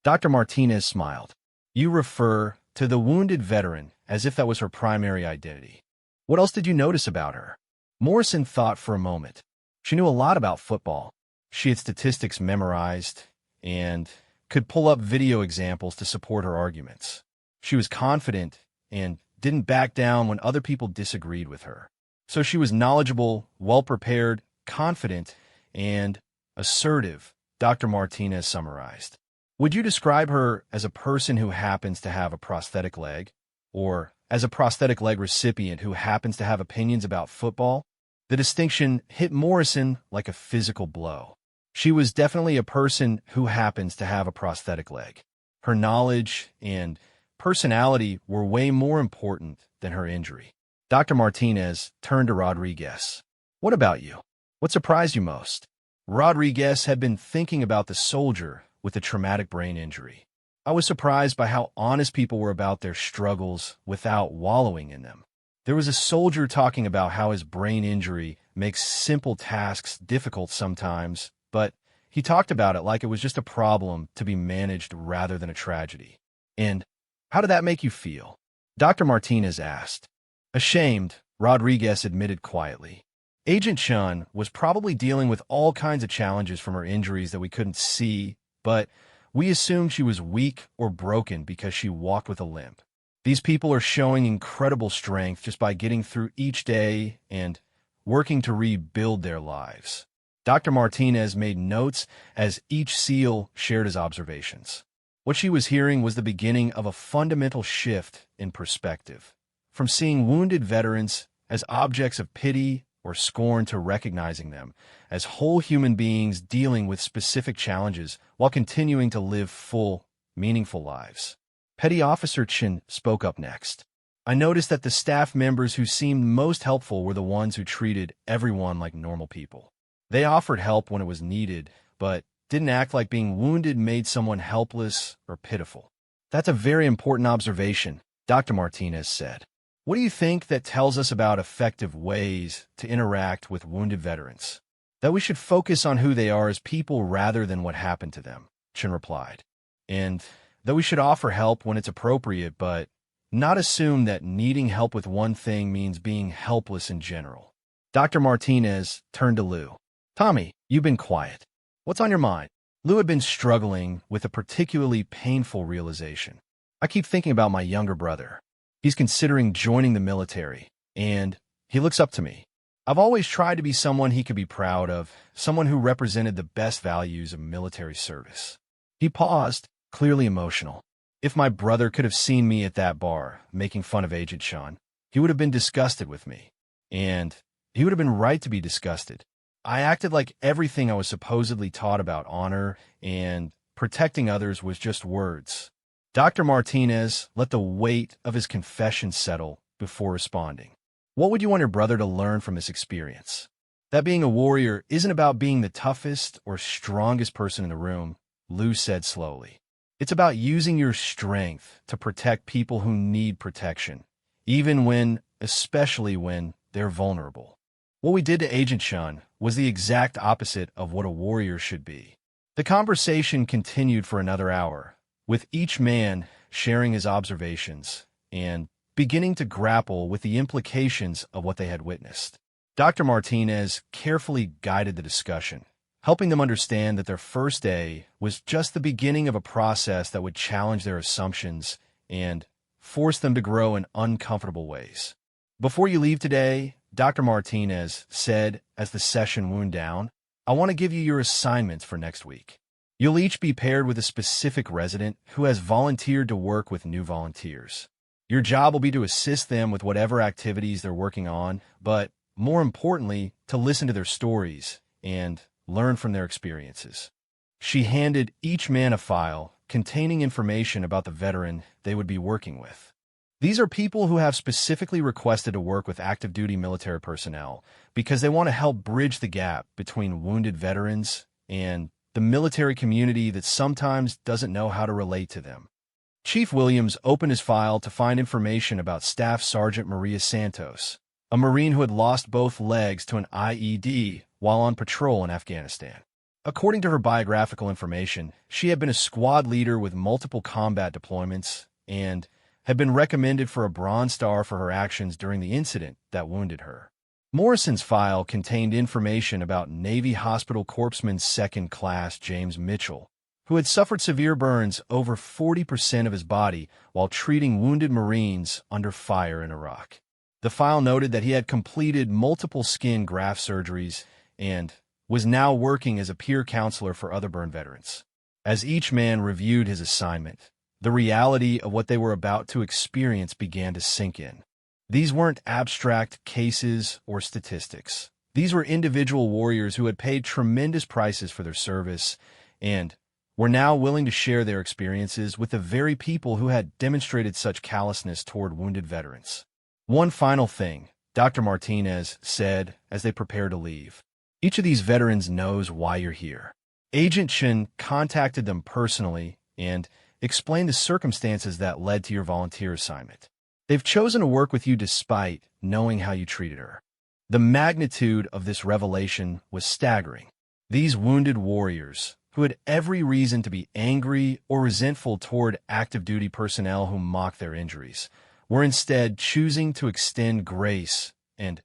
Dr. Martinez smiled. "You refer to the wounded veteran as if that was her primary identity. What else did you notice about her?" Morrison thought for a moment. She knew a lot about football. She had statistics memorized and could pull up video examples to support her arguments. She was confident and didn't back down when other people disagreed with her. So she was knowledgeable, well-prepared, confident, and assertive, Dr. Martinez summarized. "Would you describe her as a person who happens to have a prosthetic leg, or as a prosthetic leg recipient who happens to have opinions about football?" The distinction hit Morrison like a physical blow. She was definitely a person who happens to have a prosthetic leg. Her knowledge and personality were way more important than her injury. Dr. Martinez turned to Rodriguez. "What about you? What surprised you most?" Rodriguez had been thinking about the soldier with a traumatic brain injury. "I was surprised by how honest people were about their struggles without wallowing in them. There was a soldier talking about how his brain injury makes simple tasks difficult sometimes, but he talked about it like it was just a problem to be managed rather than a tragedy." "And how did that make you feel?" Dr. Martinez asked. "Ashamed," Rodriguez admitted quietly. "Agent Chun was probably dealing with all kinds of challenges from her injuries that we couldn't see, but we assumed she was weak or broken because she walked with a limp. These people are showing incredible strength just by getting through each day and working to rebuild their lives." Dr. Martinez made notes as each SEAL shared his observations. What she was hearing was the beginning of a fundamental shift in perspective, from seeing wounded veterans as objects of pity or scorn to recognizing them as whole human beings dealing with specific challenges while continuing to live full, meaningful lives. Petty Officer Chin spoke up next. I noticed that the staff members who seemed most helpful were the ones who treated everyone like normal people. They offered help when it was needed, but didn't act like being wounded made someone helpless or pitiful. That's a very important observation, Dr. Martinez said. What do you think that tells us about effective ways to interact with wounded veterans? That we should focus on who they are as people rather than what happened to them, Chin replied. And that we should offer help when it's appropriate, but not assume that needing help with one thing means being helpless in general. Dr. Martinez turned to Lou. Tommy, you've been quiet. What's on your mind? Lou had been struggling with a particularly painful realization. I keep thinking about my younger brother. He's considering joining the military, and he looks up to me. I've always tried to be someone he could be proud of, someone who represented the best values of military service. He paused, clearly emotional. If my brother could have seen me at that bar, making fun of Agent Sean, he would have been disgusted with me. And he would have been right to be disgusted. I acted like everything I was supposedly taught about honor and protecting others was just words. Dr. Martinez let the weight of his confession settle before responding. What would you want your brother to learn from this experience? That being a warrior isn't about being the toughest or strongest person in the room, Lou said slowly. It's about using your strength to protect people who need protection, especially when they're vulnerable. What we did to Agent Sean was the exact opposite of what a warrior should be. The conversation continued for another hour, with each man sharing his observations and beginning to grapple with the implications of what they had witnessed. Dr. Martinez carefully guided the discussion, helping them understand that their first day was just the beginning of a process that would challenge their assumptions and force them to grow in uncomfortable ways. Before you leave today, Dr. Martinez said as the session wound down, I want to give you your assignments for next week. You'll each be paired with a specific resident who has volunteered to work with new volunteers. Your job will be to assist them with whatever activities they're working on, but more importantly, to listen to their stories and learn from their experiences. She handed each man a file containing information about the veteran they would be working with. These are people who have specifically requested to work with active duty military personnel because they want to help bridge the gap between wounded veterans and the military community that sometimes doesn't know how to relate to them. Chief Williams opened his file to find information about Staff Sergeant Maria Santos, a Marine who had lost both legs to an IED while on patrol in Afghanistan. According to her biographical information, she had been a squad leader with multiple combat deployments and had been recommended for a Bronze Star for her actions during the incident that wounded her. Morrison's file contained information about Navy Hospital Corpsman Second Class James Mitchell, who had suffered severe burns over 40% of his body while treating wounded Marines under fire in Iraq. The file noted that he had completed multiple skin graft surgeries and was now working as a peer counselor for other burn veterans. As each man reviewed his assignment, the reality of what they were about to experience began to sink in. These weren't abstract cases or statistics. These were individual warriors who had paid tremendous prices for their service and were now willing to share their experiences with the very people who had demonstrated such callousness toward wounded veterans. One final thing, Dr. Martinez said as they prepared to leave. Each of these veterans knows why you're here. Agent Chin contacted them personally and explained the circumstances that led to your volunteer assignment. They've chosen to work with you despite knowing how you treated her. The magnitude of this revelation was staggering. These wounded warriors, who had every reason to be angry or resentful toward active duty personnel who mocked their injuries, were instead choosing to extend grace and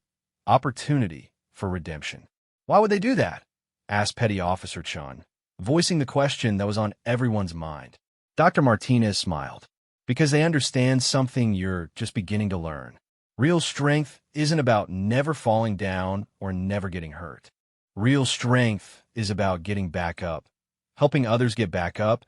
opportunity for redemption. Why would they do that? Asked Petty Officer Chun, voicing the question that was on everyone's mind. Dr. Martinez smiled. Because they understand something you're just beginning to learn. Real strength isn't about never falling down or never getting hurt. Real strength is about getting back up, helping others get back up,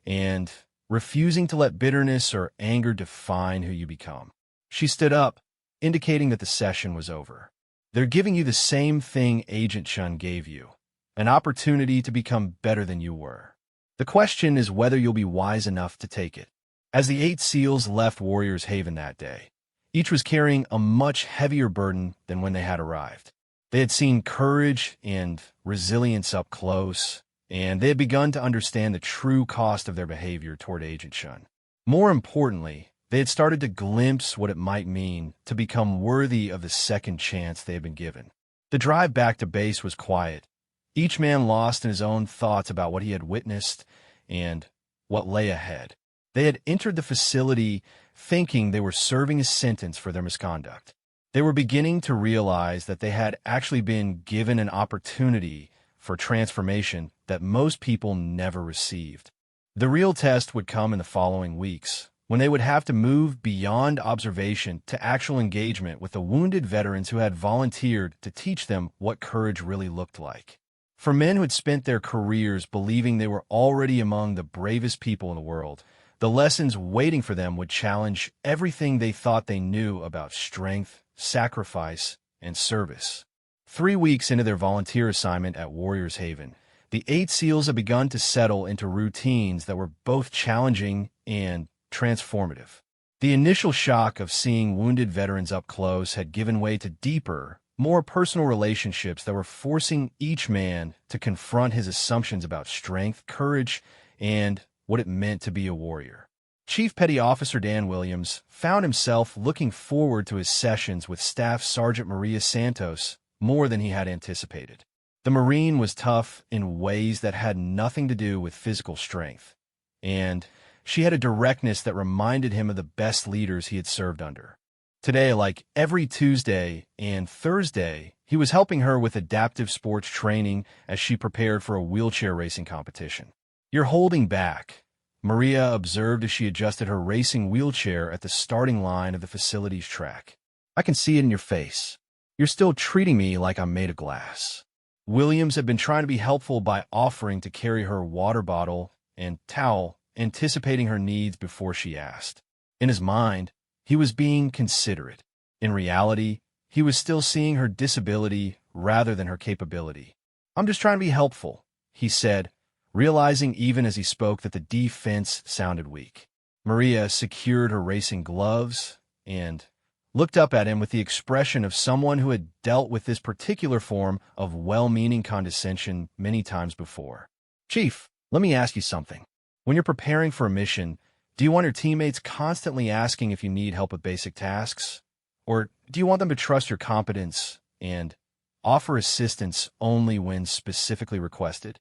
and refusing to let bitterness or anger define who you become. She stood up, indicating that the session was over. They're giving you the same thing Agent Shun gave you, an opportunity to become better than you were. The question is whether you'll be wise enough to take it. As the 8 SEALs left Warriors Haven that day, each was carrying a much heavier burden than when they had arrived. They had seen courage and resilience up close, and they had begun to understand the true cost of their behavior toward Agent Shun. More importantly, they had started to glimpse what it might mean to become worthy of the second chance they had been given. The drive back to base was quiet, each man lost in his own thoughts about what he had witnessed and what lay ahead. They had entered the facility thinking they were serving a sentence for their misconduct. They were beginning to realize that they had actually been given an opportunity for transformation that most people never received. The real test would come in the following weeks, when they would have to move beyond observation to actual engagement with the wounded veterans who had volunteered to teach them what courage really looked like. For men who had spent their careers believing they were already among the bravest people in the world, the lessons waiting for them would challenge everything they thought they knew about strength, sacrifice, and service. 3 weeks into their volunteer assignment at Warriors Haven, the 8 SEALs had begun to settle into routines that were both challenging and transformative. The initial shock of seeing wounded veterans up close had given way to deeper, more personal relationships that were forcing each man to confront his assumptions about strength, courage, and what it meant to be a warrior. Chief Petty Officer Dan Williams found himself looking forward to his sessions with Staff Sergeant Maria Santos more than he had anticipated. The Marine was tough in ways that had nothing to do with physical strength, and she had a directness that reminded him of the best leaders he had served under. Today, like every Tuesday and Thursday, he was helping her with adaptive sports training as she prepared for a wheelchair racing competition. "You're holding back," Maria observed as she adjusted her racing wheelchair at the starting line of the facility's track. "I can see it in your face. You're still treating me like I'm made of glass." Williams had been trying to be helpful by offering to carry her water bottle and towel, anticipating her needs before she asked. In his mind, he was being considerate. In reality, he was still seeing her disability rather than her capability. "I'm just trying to be helpful," he said, realizing even as he spoke that the defense sounded weak. Maria secured her racing gloves and looked up at him with the expression of someone who had dealt with this particular form of well-meaning condescension many times before. "Chief, let me ask you something. When you're preparing for a mission, do you want your teammates constantly asking if you need help with basic tasks? Or do you want them to trust your competence and offer assistance only when specifically requested?"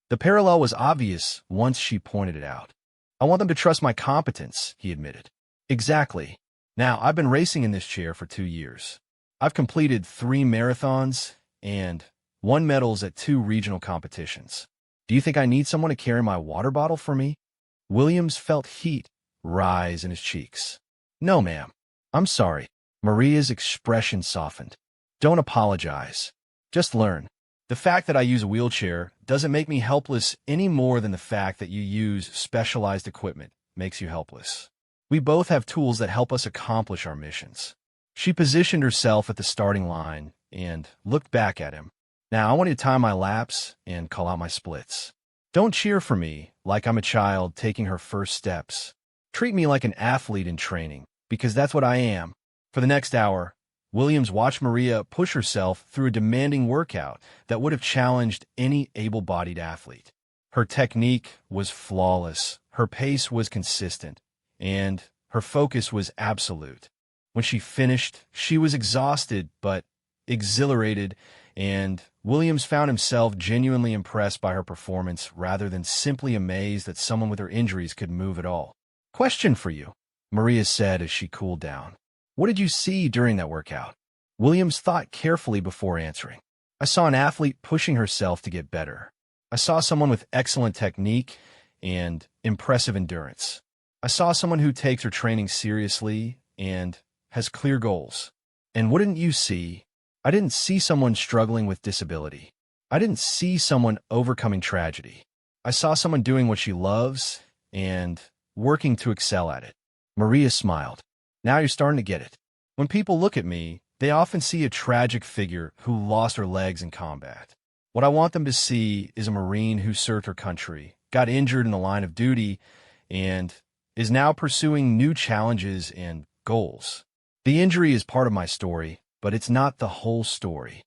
The parallel was obvious once she pointed it out. "I want them to trust my competence," he admitted. "Exactly. Now, I've been racing in this chair for 2 years. I've completed 3 marathons and won medals at 2 regional competitions. Do you think I need someone to carry my water bottle for me?" Williams felt heat rise in his cheeks. "No, ma'am. I'm sorry." Maria's expression softened. "Don't apologize. Just learn. The fact that I use a wheelchair doesn't make me helpless any more than the fact that you use specialized equipment makes you helpless. We both have tools that help us accomplish our missions." She positioned herself at the starting line and looked back at him. "Now, I want you to time my laps and call out my splits. Don't cheer for me like I'm a child taking her first steps. Treat me like an athlete in training, because that's what I am." For the next hour, Williams watched Maria push herself through a demanding workout that would have challenged any able-bodied athlete. Her technique was flawless, her pace was consistent, and her focus was absolute. When she finished, she was exhausted but exhilarated, and Williams found himself genuinely impressed by her performance rather than simply amazed that someone with her injuries could move at all. "Question for you," Maria said as she cooled down. "What did you see during that workout?" Williams thought carefully before answering. "I saw an athlete pushing herself to get better. I saw someone with excellent technique and impressive endurance. I saw someone who takes her training seriously and has clear goals. And what didn't you see? I didn't see someone struggling with disability. I didn't see someone overcoming tragedy. I saw someone doing what she loves and working to excel at it." Maria smiled. "Now you're starting to get it. When people look at me, They often see a tragic figure who lost her legs in combat. What I want them to see is a Marine who served her country, got injured in the line of duty, and is now pursuing new challenges and goals. The injury is part of my story, but it's not the whole story.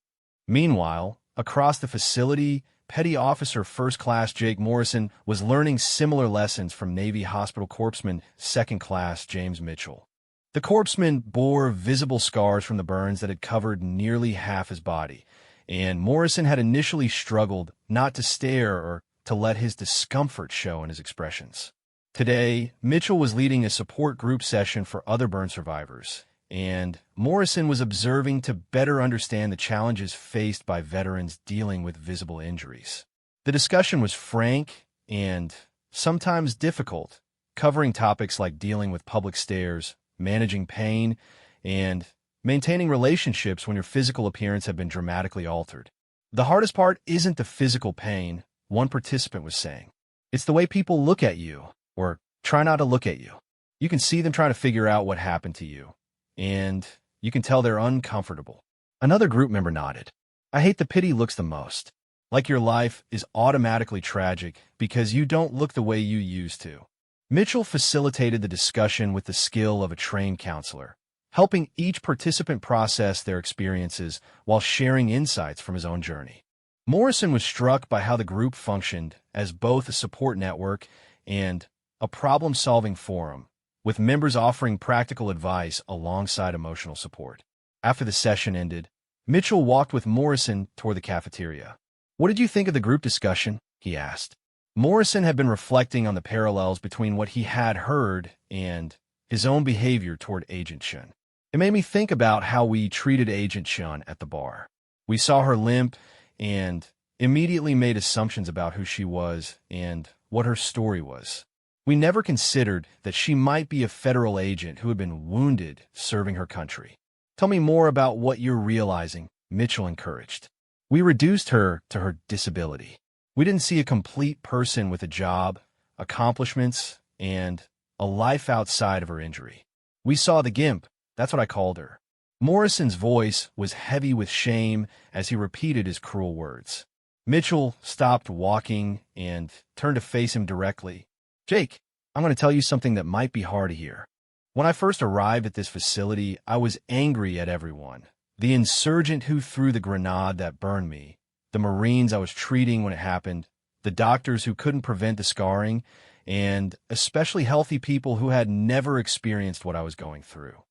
Meanwhile, across the facility, Petty Officer First Class Jake Morrison was learning similar lessons from Navy Hospital Corpsman Second Class James Mitchell. The corpsman bore visible scars from the burns that had covered nearly half his body, and Morrison had initially struggled not to stare or to let his discomfort show in his expressions. Today, Mitchell was leading a support group session for other burn survivors, and Morrison was observing to better understand the challenges faced by veterans dealing with visible injuries. The discussion was frank and sometimes difficult, covering topics like dealing with public stares, managing pain, and maintaining relationships when your physical appearance had been dramatically altered. The hardest part isn't the physical pain, one participant was saying. It's the way people look at you, or try not to look at you. You can see them trying to figure out what happened to you, and you can tell they're uncomfortable. Another group member nodded. I hate the pity looks the most. Like your life is automatically tragic because you don't look the way you used to. Mitchell facilitated the discussion with the skill of a trained counselor, helping each participant process their experiences while sharing insights from his own journey. Morrison was struck by how the group functioned as both a support network and a problem-solving forum, with members offering practical advice alongside emotional support. After the session ended, Mitchell walked with Morrison toward the cafeteria. "What did you think of the group discussion?" he asked. Morrison had been reflecting on the parallels between what he had heard and his own behavior toward Agent Shun. It made me think about how we treated Agent Shun at the bar. We saw her limp and immediately made assumptions about who she was and what her story was. We never considered that she might be a federal agent who had been wounded serving her country. "Tell me more about what you're realizing," Mitchell encouraged. "We reduced her to her disability. We didn't see a complete person with a job, accomplishments, and a life outside of her injury. We saw the GIMP, that's what I called her." Morrison's voice was heavy with shame as he repeated his cruel words. Mitchell stopped walking and turned to face him directly. "Jake, I'm going to tell you something that might be hard to hear. When I first arrived at this facility, I was angry at everyone. The insurgent who threw the grenade that burned me, the Marines I was treating when it happened, the doctors who couldn't prevent the scarring, and especially healthy people who had never experienced what I was going through."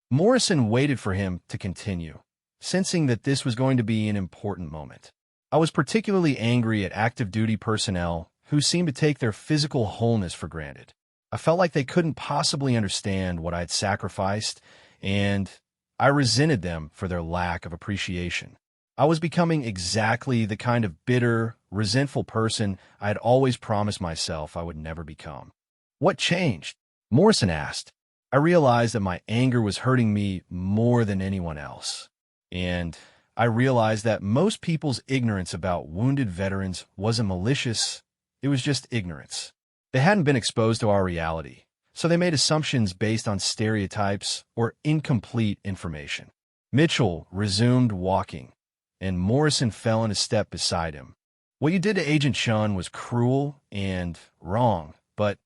Morrison waited for him to continue, sensing that this was going to be an important moment. "I was particularly angry at active duty personnel who seemed to take their physical wholeness for granted. I felt like they couldn't possibly understand what I had sacrificed, and I resented them for their lack of appreciation. I was becoming exactly the kind of bitter, resentful person I had always promised myself I would never become." "What changed?" Morrison asked. "I realized that my anger was hurting me more than anyone else. And I realized that most people's ignorance about wounded veterans wasn't malicious, it was just ignorance. They hadn't been exposed to our reality, so they made assumptions based on stereotypes or incomplete information." Mitchell resumed walking, and Morrison fell in a step beside him. "What you did to Agent Shun was cruel and wrong, but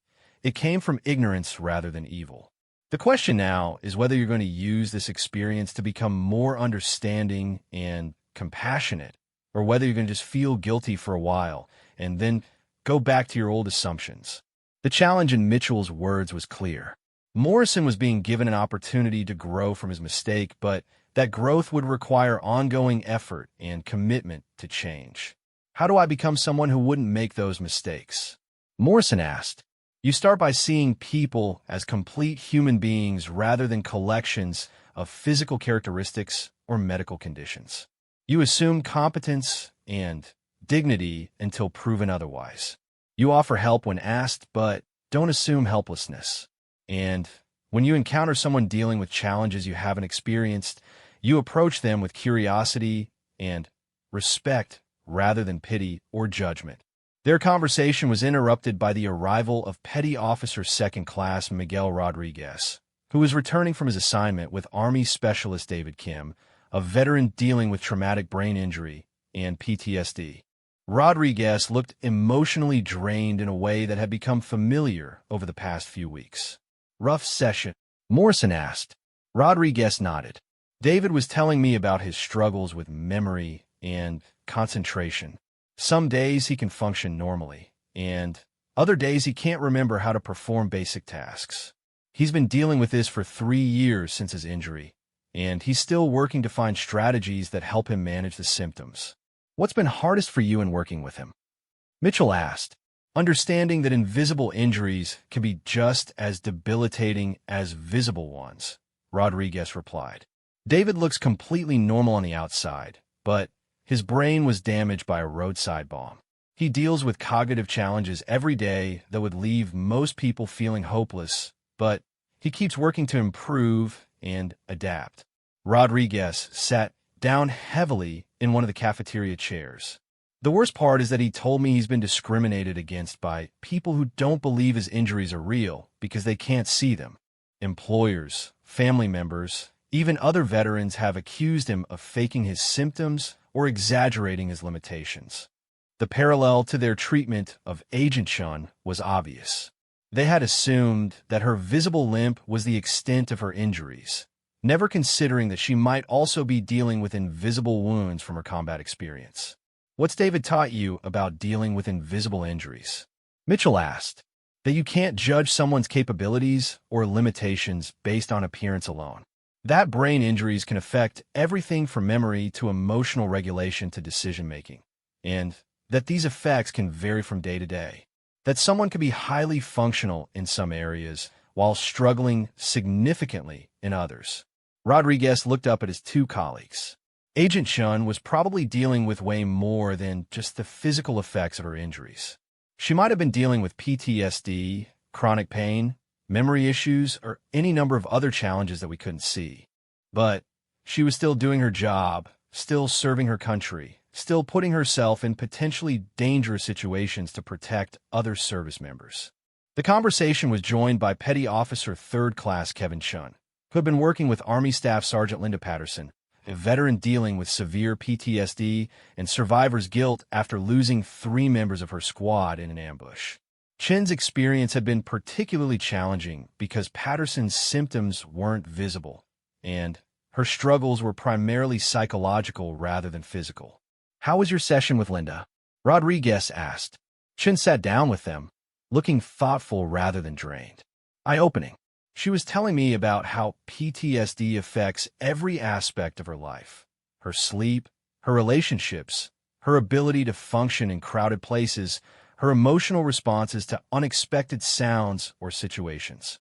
it came from ignorance rather than evil. The question now is whether you're going to use this experience to become more understanding and compassionate, or whether you're going to just feel guilty for a while and then go back to your old assumptions." The challenge in Mitchell's words was clear. Morrison was being given an opportunity to grow from his mistake, but that growth would require ongoing effort and commitment to change. "How do I become someone who wouldn't make those mistakes?" Morrison asked. "You start by seeing people as complete human beings rather than collections of physical characteristics or medical conditions. You assume competence and dignity until proven otherwise. You offer help when asked, but don't assume helplessness. And when you encounter someone dealing with challenges you haven't experienced, you approach them with curiosity and respect rather than pity or judgment." Their conversation was interrupted by the arrival of Petty Officer Second Class Miguel Rodriguez, who was returning from his assignment with Army Specialist David Kim, a veteran dealing with traumatic brain injury and PTSD. Rodriguez looked emotionally drained in a way that had become familiar over the past few weeks. Rough session? Morrison asked. Rodriguez nodded. David was telling me about his struggles with memory and concentration. Some days he can function normally, and other days he can't remember how to perform basic tasks. He's been dealing with this for 3 years since his injury, and he's still working to find strategies that help him manage the symptoms. What's been hardest for you in working with him? Mitchell asked, understanding that invisible injuries can be just as debilitating as visible ones. Rodriguez replied. David looks completely normal on the outside, but his brain was damaged by a roadside bomb. He deals with cognitive challenges every day that would leave most people feeling hopeless, but he keeps working to improve and adapt. Rodriguez sat down heavily in one of the cafeteria chairs. The worst part is that he told me he's been discriminated against by people who don't believe his injuries are real because they can't see them. Employers, family members, even other veterans have accused him of faking his symptoms or exaggerating his limitations. The parallel to their treatment of Agent Chun was obvious. They had assumed that her visible limp was the extent of her injuries, never considering that she might also be dealing with invisible wounds from her combat experience. What's David taught you about dealing with invisible injuries? Mitchell asked. That you can't judge someone's capabilities or limitations based on appearance alone. That brain injuries can affect everything from memory to emotional regulation to decision-making, and that these effects can vary from day to day. That someone could be highly functional in some areas while struggling significantly in others. Rodriguez looked up at his 2 colleagues. Agent Chun was probably dealing with way more than just the physical effects of her injuries. She might have been dealing with PTSD, chronic pain, memory issues, or any number of other challenges that we couldn't see. But she was still doing her job, still serving her country, still putting herself in potentially dangerous situations to protect other service members. The conversation was joined by Petty Officer 3rd Class Kevin Chun, who had been working with Army Staff Sergeant Linda Patterson, a veteran dealing with severe PTSD and survivor's guilt after losing 3 members of her squad in an ambush. Chin's experience had been particularly challenging because Patterson's symptoms weren't visible, and her struggles were primarily psychological rather than physical. How was your session with Linda? Rodriguez asked. Chin sat down with them, looking thoughtful rather than drained. Eye-opening. She was telling me about how PTSD affects every aspect of her life. Her sleep, her relationships, her ability to function in crowded places, her emotional responses to unexpected sounds or situations.